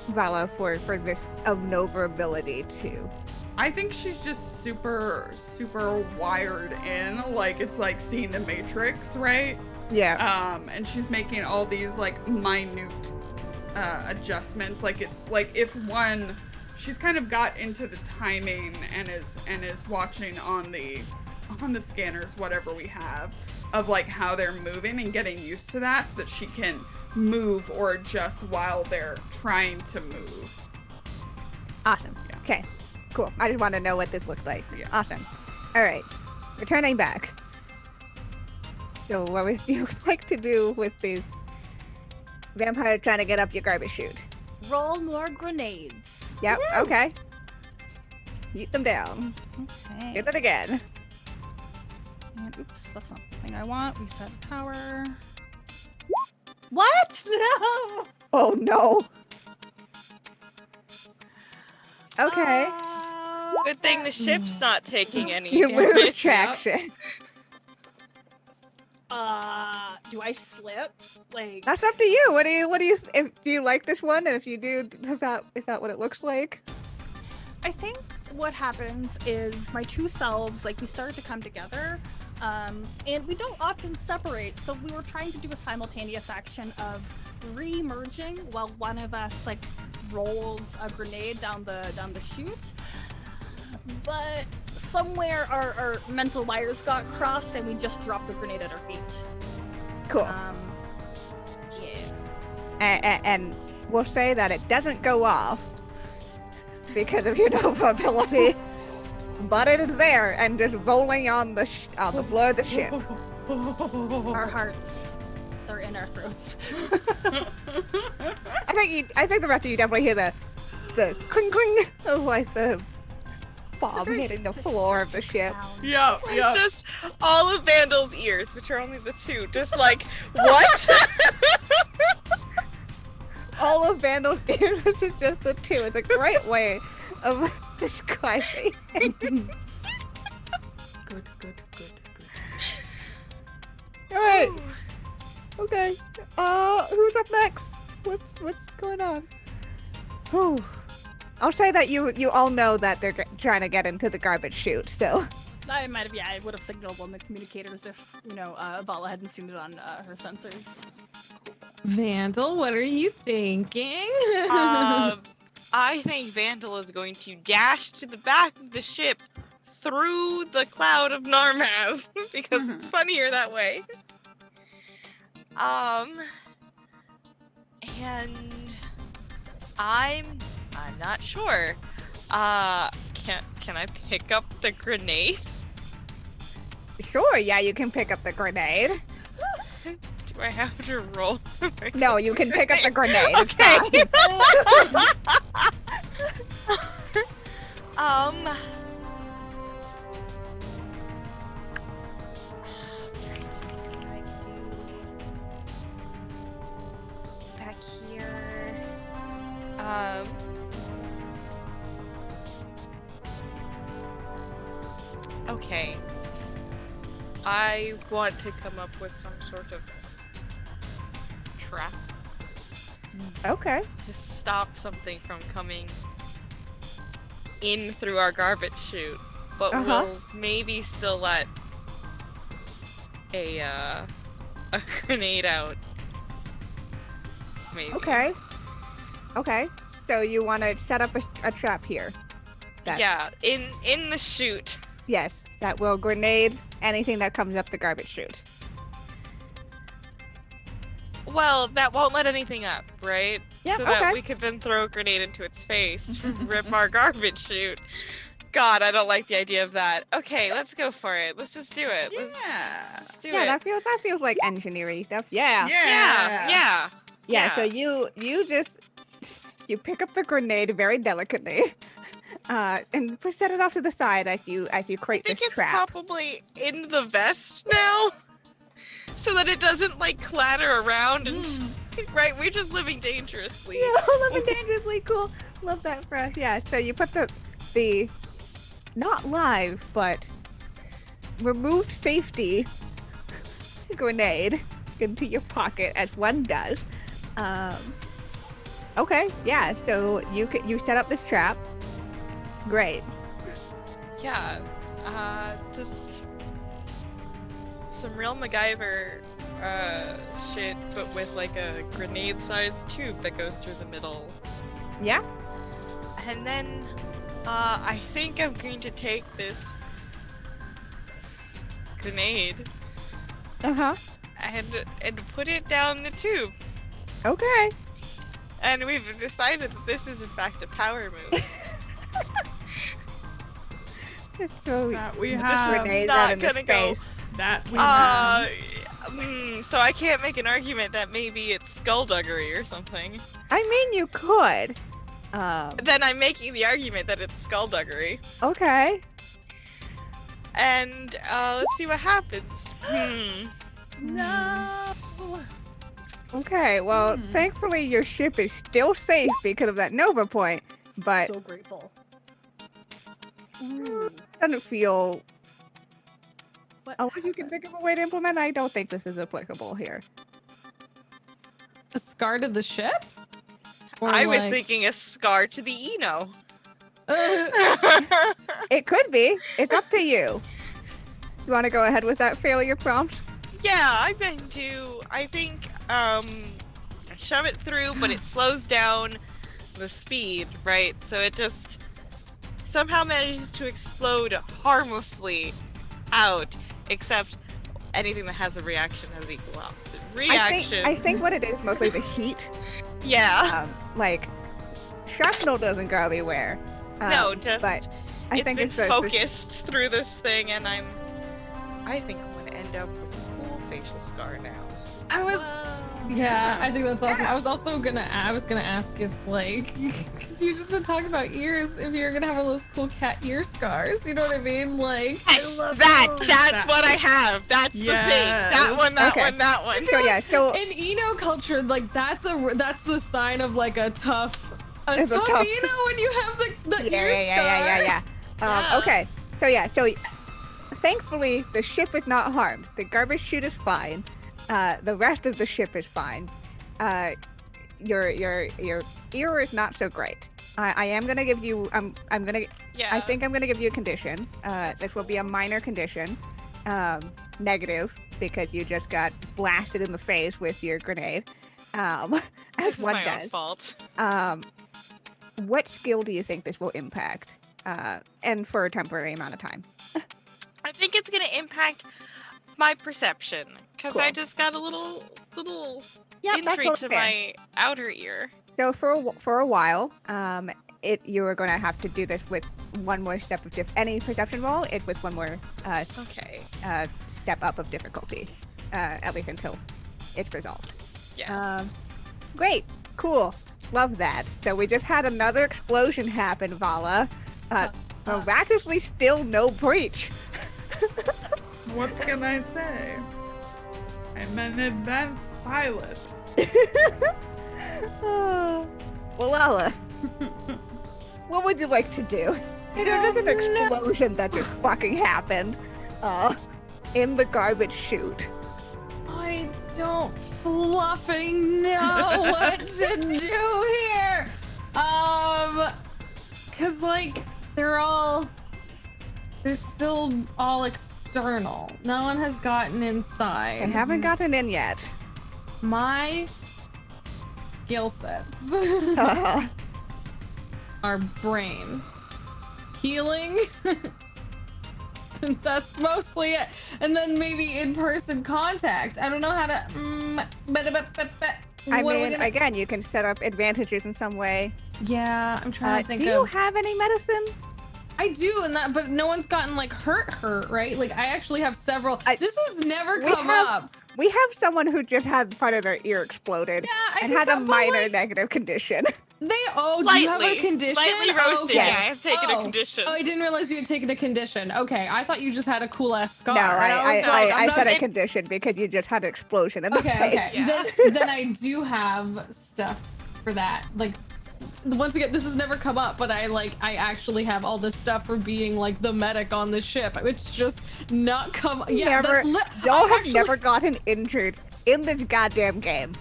Valla, for this Nova ability too? I think she's just super, super wired in. Like, it's like seeing the Matrix, right? Yeah. And she's making all these, like, minute adjustments. Like, it's like if one, she's kind of got into the timing and is watching on the scanners, whatever we have, of like how they're moving and getting used to that so that she can move or adjust while they're trying to move. Awesome. Yeah. Okay. Cool. I just want to know what this looks like. Yeah. Awesome. All right. Returning back. So what would you like to do with these vampires trying to get up your garbage chute? Roll more grenades. Yep. Okay. Eat them down. Okay. Get it again. And, oops, that's not the thing I want. Reset power. What? No. Oh no. Okay. Good thing the ship's not taking any You damage. lose traction. Do I slip? Like, That's up to you. What do you do you like this one? And if you do, is that what it looks like? I think what happens is my 2 selves, like, we started to come together, and we don't often separate. So we were trying to do a simultaneous action of re-merging while one of us, like, rolls a grenade down the chute. But somewhere our mental wires got crossed and we just dropped the grenade at our feet. Cool. Yeah. And we'll say that it doesn't go off because of your Nova ability, but it is there and just rolling on the floor of the ship. Our hearts, they're in our throats. I think the rest of you definitely hear the cling cling of like the bomb hitting the floor of the ship. Yeah, yeah. Just all of Vandil's ears, which are only the 2, just like, what? All of Vandal's ears is just the 2. It's a great way of describing. Good. All right. Okay. Who's up next? What's going on? Whew. I'll say that you all know that they're trying to get into the garbage chute, so. I might have, I would have signaled on the communicators if, Valla hadn't seen it on her sensors. Vandil, what are you thinking? I think Vandil is going to dash to the back of the ship through the cloud of Narmaz because it's funnier that way. And I'm not sure. Can I pick up the grenade? Sure, yeah, you can pick up the grenade. Do I have to roll to pick No, up you the can pick up the grenade. It's Okay. fine. Back here. Okay. I want to come up with some sort of trap Okay. to stop something from coming in through our garbage chute, but we'll maybe still let a grenade out. Maybe. Okay. Okay. So you want to set up a trap here. Yeah, in the chute. Yes, that will grenade anything that comes up the garbage chute. Well, that won't let anything up, right? Yeah, so okay. that we could then throw a grenade into its face, rip our garbage chute. God, I don't like the idea of that. Okay, let's go for it. Let's just do it. Let's just do Yeah, it. that feels like engineering stuff. Yeah. Yeah. So you pick up the grenade very delicately, and set it off to the side as you I create think this it's trap. probably in the vest now, so that it doesn't like clatter around and right. We're just living dangerously. Yeah, living dangerously cool. Love that for us. Yeah. So you put the not live but removed safety grenade into your pocket as one does. Okay. Yeah. So you set up this trap. Great. Yeah. Just some real MacGyver shit, but with like a grenade-sized tube that goes through the middle. Yeah. And then, I think I'm going to take this grenade Uh-huh. and put it down the tube. Okay. And we've decided that this is in fact a power move. Just so That we This have. is grenade not right in the gonna go. space. That we have. So I can't make an argument that maybe it's skullduggery or something. I mean, you could. Then I'm making the argument that it's skullduggery. Okay. And let's see what happens. No. Okay, well, thankfully your ship is still safe because of that Nova point, but So grateful. doesn't feel... What Unless you can think of a way to implement, I don't think this is applicable here. A scar to the ship? Or I was like- thinking a scar to the Eno. It could be. It's up to you. You want to go ahead with that failure prompt? Yeah, I think shove it through, but it slows down the speed, right? So it just somehow manages to explode harmlessly out, except anything that has a reaction has equal opposite reaction. I think what it is mostly the heat. Yeah. Like, shrapnel doesn't go everywhere. No, just but I it's think been it's the- focused through this thing, and I think I'm gonna end up with a cool facial scar now. Yeah, I think that's awesome. I was gonna ask if like, cause you've just been talking about ears, if you're gonna have one of those cool cat ear scars, you know what I mean? Like, Yes, love that's what I have. That's the thing. That one, that Okay. one, that one. So yeah, so in Eno culture, like that's the sign of like a tough It's a tough- Eno when you have the ear scar. Yeah. Okay, so yeah, so thankfully the ship is not harmed. The garbage chute is fine. The rest of the ship is fine. Your ear is not so great. I am gonna give you. I'm gonna. Yeah. I think I'm gonna give you a condition. This will be a minor condition. Negative because you just got blasted in the face with your grenade. As this is one my own does. fault. What skill do you think this will impact? And for a temporary amount of time. I think it's gonna impact my perception because I Cool. just got a little Yeah, that's injury totally to fair. my outer ear. So for a while, you are going to have to do this with one more step of any perception roll. It's with one more Okay. step up of difficulty, at least until it's resolved. Yeah. Great, cool, love that. So we just had another explosion happen, Valla. Miraculously, still no breach. What can I say? I'm an advanced pilot. Wallahlah, what would you like to do? You know, there's an explosion that just fucking happened in the garbage chute. I don't fluffing know what to do here. Cause like they're still all external. No one has gotten inside. I haven't gotten in yet. My skill sets Uh-huh. are brain, healing. That's mostly it. And then maybe in-person contact. I don't know how to. I What are we mean, gonna- again, you can set up advantages in some way. Yeah, I'm trying to think do you of. have any medicine? I do, and that, but no one's gotten like hurt, right? Like I actually have several. This has never we come have- up. We have someone who just had part of their ear exploded Yeah, I and think had a I'm minor like, negative condition. do you have a condition? Lightly roasted. yes. Yeah, I have taken a Oh. condition. Oh, I didn't realize you had taken a condition. Okay, I thought you just had a cool ass scar. No, and I was like, I'm I not- said a it- condition because you just had an explosion in the Okay, face. okay. Yeah. Then I do have stuff for that. Like, once again, this has never come up, but I actually have all this stuff for being like the medic on the ship. It's just not come. Yeah, Never, that's y'all I have actually- never gotten injured in this goddamn game.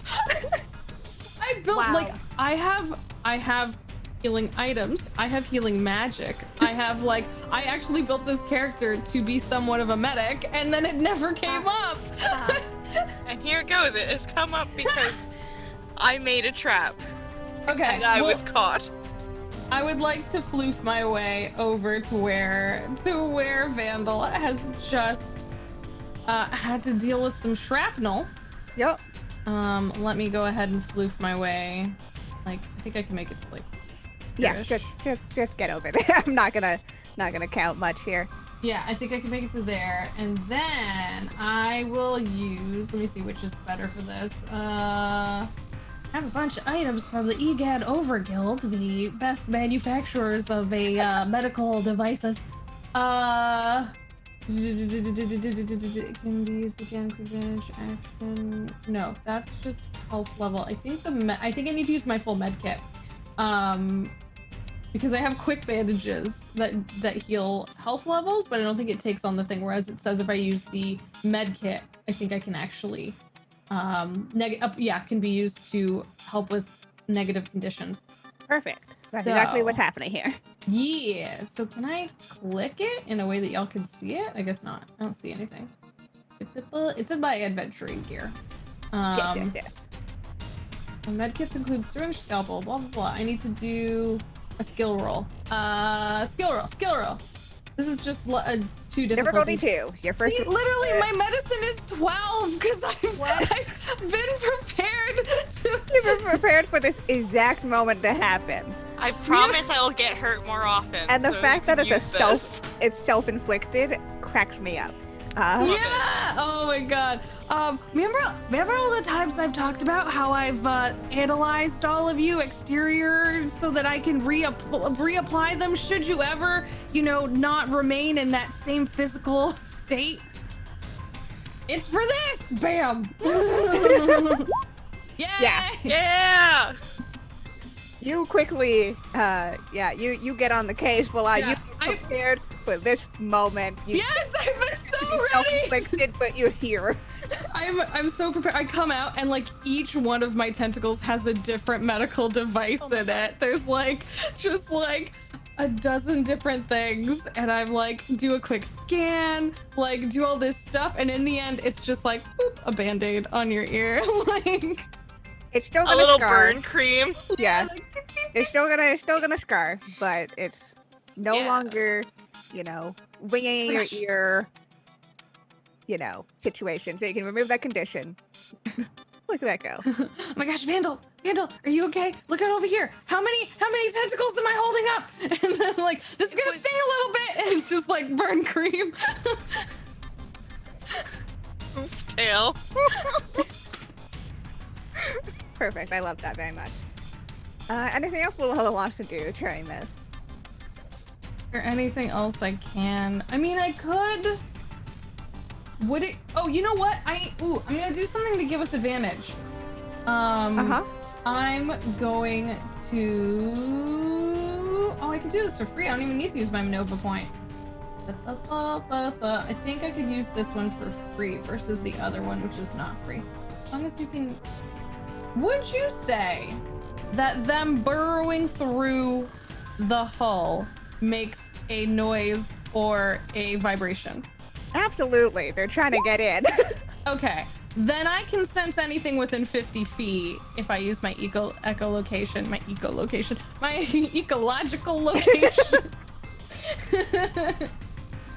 I built Wow. like I have healing items. I have healing magic. I have like I actually built this character to be somewhat of a medic, and then it never came up. And here it goes. It has come up because I made a trap Okay, and I well, was caught. I would like to floof my way over to where Vandil has just had to deal with some shrapnel. Yep. Let me go ahead and floof my way. Like, I think I can make it to like. Yeah, here-ish. just get over there. I'm not gonna count much here. Yeah, I think I can make it to there, and then I will use. Let me see which is better for this. I have a bunch of items from the EGAD Overguild, the best manufacturers of a medical devices. It can be used again. Credential action. No, that's just health level. I think I think I need to use my full med kit. Because I have quick bandages that heal health levels, but I don't think it takes on the thing. Whereas it says if I use the med kit, I think I can actually can be used to help with negative conditions. Perfect. That's exactly So- what's happening here. Yeah. So can I click it in a way that y'all can see it? I guess not. I don't see anything. It's in my adventuring gear. Yes. The medkits include syringe, scalpel, blah blah blah. I need to do a skill roll. Skill roll. This is just two Difficulty difficulty. 2. Your first. See, literally, my medicine is 12 because I've been prepared to. You've been prepared for this exact moment to happen, I promise I will get hurt more often. and the so fact you that can it's use this. it's self-inflicted cracks me up. Yeah. Oh my god. Remember all the times I've talked about how I've analyzed all of you exterior so that I can reapply them should you ever, not remain in that same physical state. It's for this. Bam. Yeah. Yeah! You quickly, you get on the case while Yeah, you prepared for this moment. You Yes, I've been so ready. self-inflicted, but you're here. I'm so prepared. I come out and like each one of my tentacles has a different medical device in it. There's just a dozen different things, and I'm like do a quick scan, like do all this stuff, and in the end it's just like boop, a band-aid on your ear. Like It's still A gonna little scar. burn cream. Yeah, it's still gonna scar, but it's no Yeah. longer, ringing in your Gosh. ear, situation. So you can remove that condition. Look at that go. oh my gosh, Vandil, are you okay? Look out over here. How many tentacles am I holding up? And then like this is It gonna was- sting a little bit, and it's just like burn cream. Oof tail. Perfect. I love that very much. Anything else Wallahlah wants to do during this? Or anything else I can? I mean, I could. Would it? Oh, you know what? I'm gonna do something to give us advantage. Uh-huh. I'm going to. Oh, I can do this for free. I don't even need to use my Nova point. I think I could use this one for free versus the other one, which is not free. As long as you can. Would you say that them burrowing through the hull makes a noise or a vibration? Absolutely. They're trying to get in. Okay, then I can sense anything within 50 feet if I use my ecolocation, my ecological location.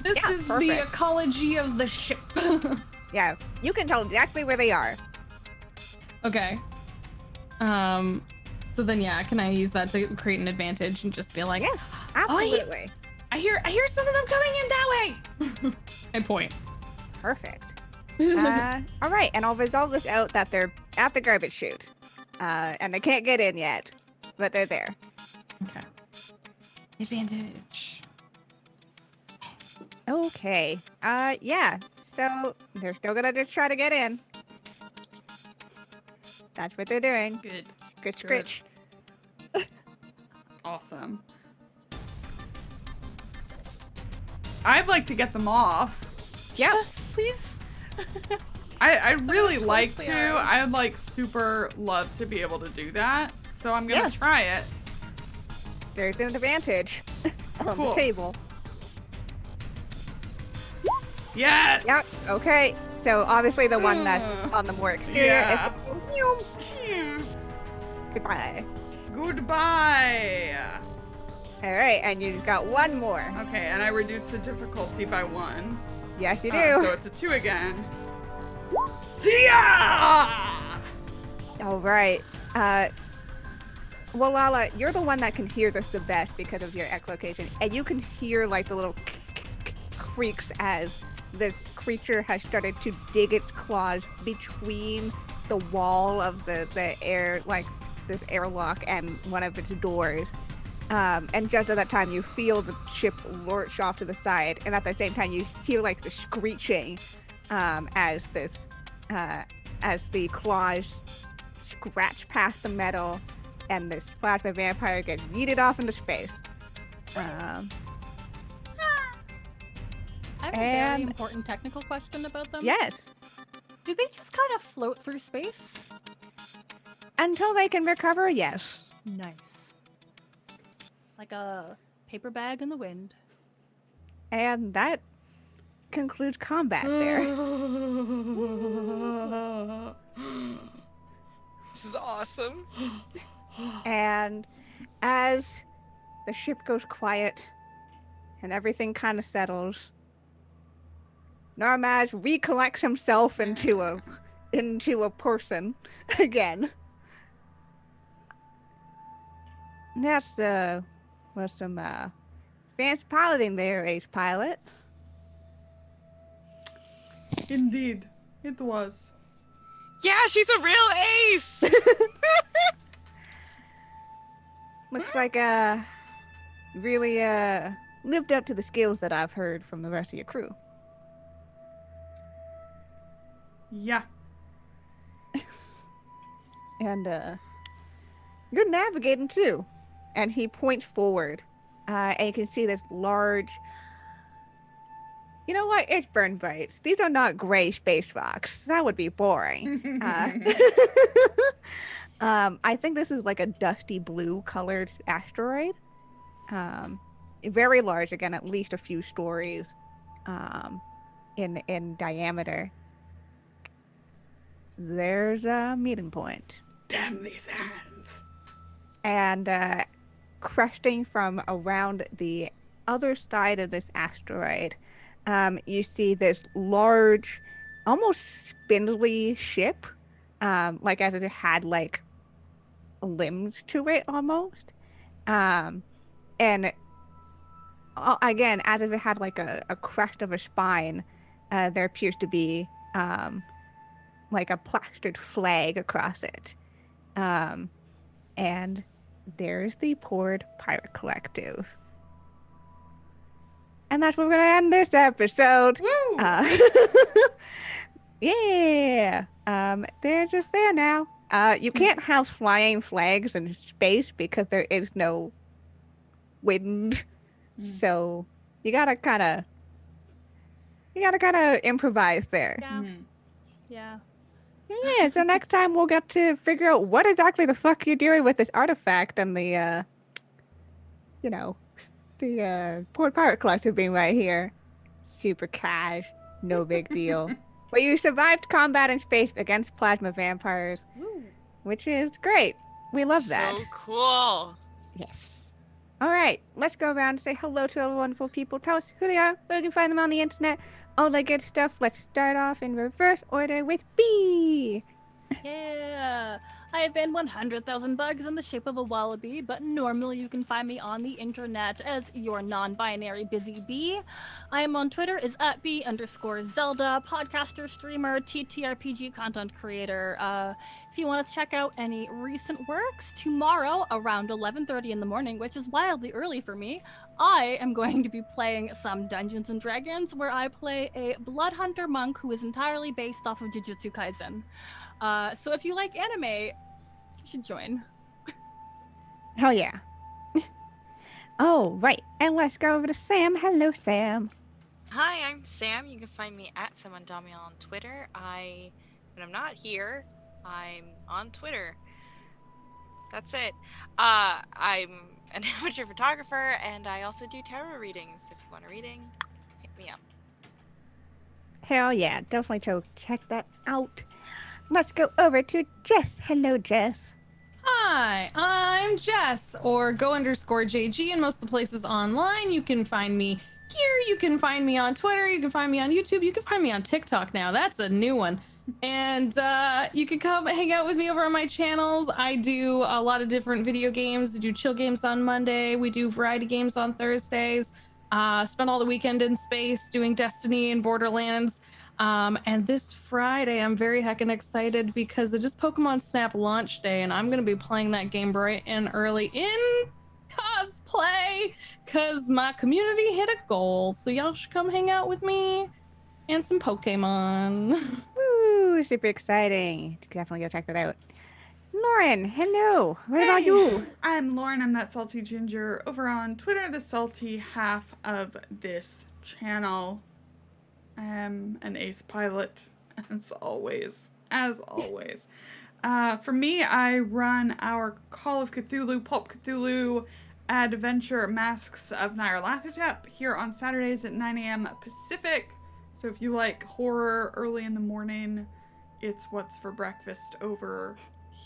This is the perfect. ecology of the ship. Yeah, you can tell exactly where they are. Okay. So then, yeah, can I use that to create an advantage and just be like, Yes, absolutely. I hear some of them coming in that way. I point. Perfect. All right, and I'll resolve this out that they're at the garbage chute, and they can't get in yet, but they're there. Okay. Advantage. Okay. Yeah. So they're still gonna just try to get in. That's what they're doing. Good. Scritch, Good. scritch. Awesome. I'd like to get them off. Yep. Yes, please. I really close like they to. are. I'd like super love to be able to do that. So I'm gonna Yes. try it. There's an advantage on Cool. the table. Yes. Yep. Okay. So obviously the one that's on the more exterior Yeah. is goodbye. Goodbye. All right, and you've got one more. Okay, and I reduce the difficulty by 1. Yes, you do. So it's a 2 again. Yeah. All right. Wallahlah, you're the one that can hear this the best because of your echolocation, and you can hear like the little creaks as this creature has started to dig its claws between the wall of the air, like this airlock, and one of its doors. And just at that time, you feel the ship lurch off to the side, and at the same time, you hear like the screeching as the claws scratch past the metal, and this plasma vampire gets yeeted off into space. I have a very And- important technical question about them. Yes, Do they just kind of float through space? until they can recover. Yes. Nice. Like a paper bag in the wind. And that concludes combat there. This is awesome. And as the ship goes quiet and everything kind of settles, Narmaz recollects himself into a person again. That's was some fancy piloting there, ace pilot. Indeed, it was. Yeah, she's a real ace. Looks like really lived up to the skills that I've heard from the rest of your crew. Yeah. And good navigating too. And he points forward, and you can see this large. You know what? It's Burn Bryte. These are not gray space rocks. That would be boring. I think this is like a dusty blue colored asteroid. Very large, again, at least a few stories in diameter. There's a meeting point. Damn these hands. And cresting from around the other side of this asteroid, you see this large, almost spindly ship, like as if it had like limbs to it almost. And again, as if it had like a crest of a spine, there appears to be like a plastered flag across it. And there's the Poured Pirate Collective. And that's where we're going to end this episode. Woo! Yeah. They're just there now. You can't have flying flags in space because there is no wind. So you gotta kind of improvise there. Yeah. Mhm. Yeah. Yeah, so next time we'll get to figure out what exactly the fuck you're doing with this artifact and the, the Port Pirate Collective being right here. Super cash, no big deal. But you survived combat in space against plasma vampires, Woo. which is great. We love that. So cool. Yes. All right, let's go around and say hello to all the wonderful people. Tell us who they are, where you can find them on the internet, all that good stuff. Let's start off in reverse order with B. Yeah. I have been 100,000 bugs in the shape of a wallaby, but normally you can find me on the internet as your non-binary busy bee. I am on Twitter as @B_Zelda, podcaster, streamer, TTRPG content creator. If you want to check out any recent works, tomorrow around 11:30 in the morning, which is wildly early for me, I am going to be playing some Dungeons and Dragons, where I play a blood hunter monk who is entirely based off of Jujutsu Kaisen. So if you like anime, you should join. Oh, yeah. Oh, right. And let's go over to Sam. Hello, Sam. Hi, I'm Sam. You can find me at @SomeoneDami on Twitter. When I'm not here, I'm on Twitter. That's it. I'm an amateur photographer, and I also do tarot readings. If you want a reading, hit me up. Hell yeah. Definitely go check that out. Let's go over to Jess. Hello, Jess. Hi, I'm Jess, or go_JG in most of the places online. You can find me here, you can find me on Twitter, you can find me on YouTube, you can find me on TikTok now. That's a new one. And you can come hang out with me over on my channels. I do a lot of different video games. I do chill games on Monday. We do variety games on Thursdays. Spend all the weekend in space doing Destiny and Borderlands. And this Friday, I'm very heckin' excited because it is Pokemon Snap launch day, and I'm going to be playing that game bright and early in cosplay because my community hit a goal. So y'all should come hang out with me and some Pokemon. Woo, super exciting. Definitely go check that out. Lauren, hello. What about Hey, you? I'm Lauren. I'm that salty ginger over on Twitter, the salty half of this channel. I'm an ace pilot, as always. For me, I run our Call of Cthulhu, Pulp Cthulhu adventure Masks of Nyarlathotep here on Saturdays at 9 a.m. Pacific. So if you like horror early in the morning, it's what's for breakfast over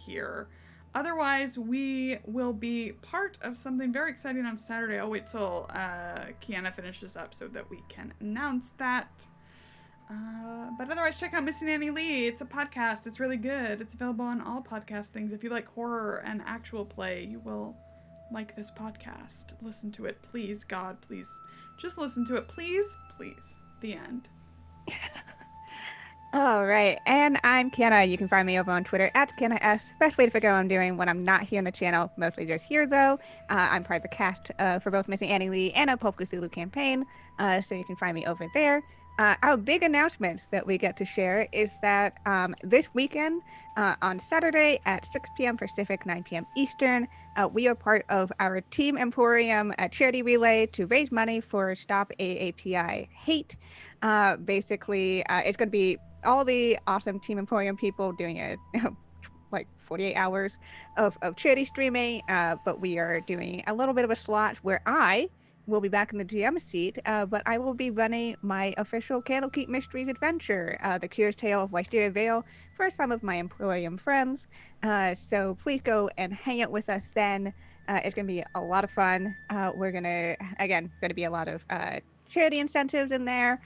here. Otherwise, we will be part of something very exciting on Saturday. I'll wait till Kienna finishes up so that we can announce that. But otherwise, check out Missing Annie Lee. It's a podcast. It's really good. It's available on all podcast things. If you like horror and actual play, you will like this podcast. Listen to it. Please, God, please. Just listen to it. Please, please. The end. All right, and I'm Kienna. You can find me over on Twitter at KiennaS. Best way to figure out what I'm doing when I'm not here on the channel, mostly just here though. I'm part of the cast for both Missing Annie Lee and a Pulp Cthulhu campaign, so you can find me over there. Our big announcement that we get to share is that this weekend, on Saturday at 6 p.m. Pacific, 9 p.m. Eastern, we are part of our Team Emporium charity relay to raise money for Stop AAPI Hate. Basically, it's going to be all the awesome Team Emporium people doing it like 48 hours of charity streaming, but we are doing a little bit of a slot where I will be back in the GM seat, but I will be running my official Candlekeep Mysteries adventure, The Curious Tale of Wisteria Vale, for some of my Emporium friends. So please go and hang out with us then. It's going to be a lot of fun. We're going to be a lot of charity incentives in there.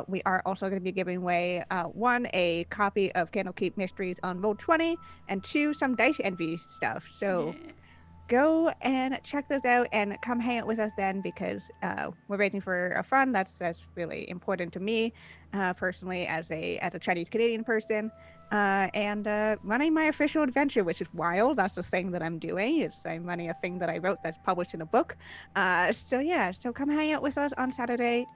We are also going to be giving away, one, a copy of Candlekeep Mysteries on Roll20, and two, some Dice Envy stuff. So go and check those out and come hang out with us then, because we're raising for a fund. That's really important to me personally as a Chinese Canadian person, and running my official adventure, which is wild. That's the thing that I'm doing. I'm running a thing that I wrote that's published in a book. So come hang out with us on Saturday.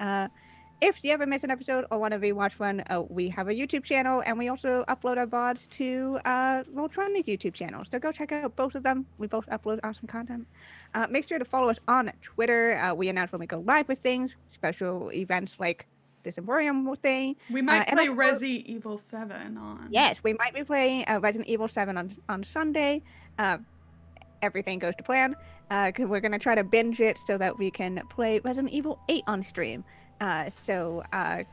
If you ever miss an episode or want to rewatch one, we have a YouTube channel, and we also upload our VODs to Roll20's YouTube channel. So go check out both of them. We both upload awesome content. Make sure to follow us on Twitter. We announce when we go live with things, special events like this Emporium thing. We might play Resi Evil 7 on. Yes, we might be playing Resident Evil 7 on Sunday. Everything goes to plan. Because we're going to try to binge it so that we can play Resident Evil 8 on stream. So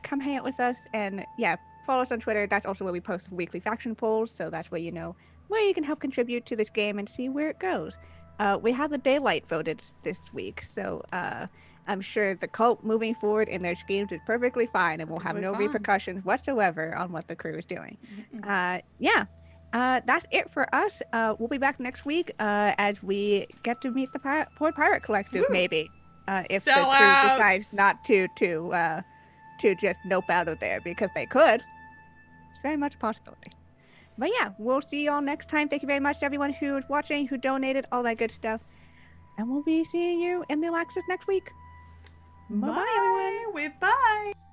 come hang out with us, and yeah, follow us on Twitter. That's also where we post weekly faction polls, so that's where you know where you can help contribute to this game and see where it goes. We have the Daylight voted this week, so I'm sure the cult moving forward in their schemes is perfectly fine and will have no Perfectly fine. repercussions whatsoever on what the crew is doing. That's it for us. We'll be back next week as we get to meet the Port Pirate Collective, Woo! maybe, if the crew Sellouts! decides not to just nope out of there, because they could. It's very much a possibility. But yeah, we'll see you all next time. Thank you very much to everyone who's watching, who donated, all that good stuff. And we'll be seeing you in the Olaxis next week. Bye-bye, everyone. Bye. Bye.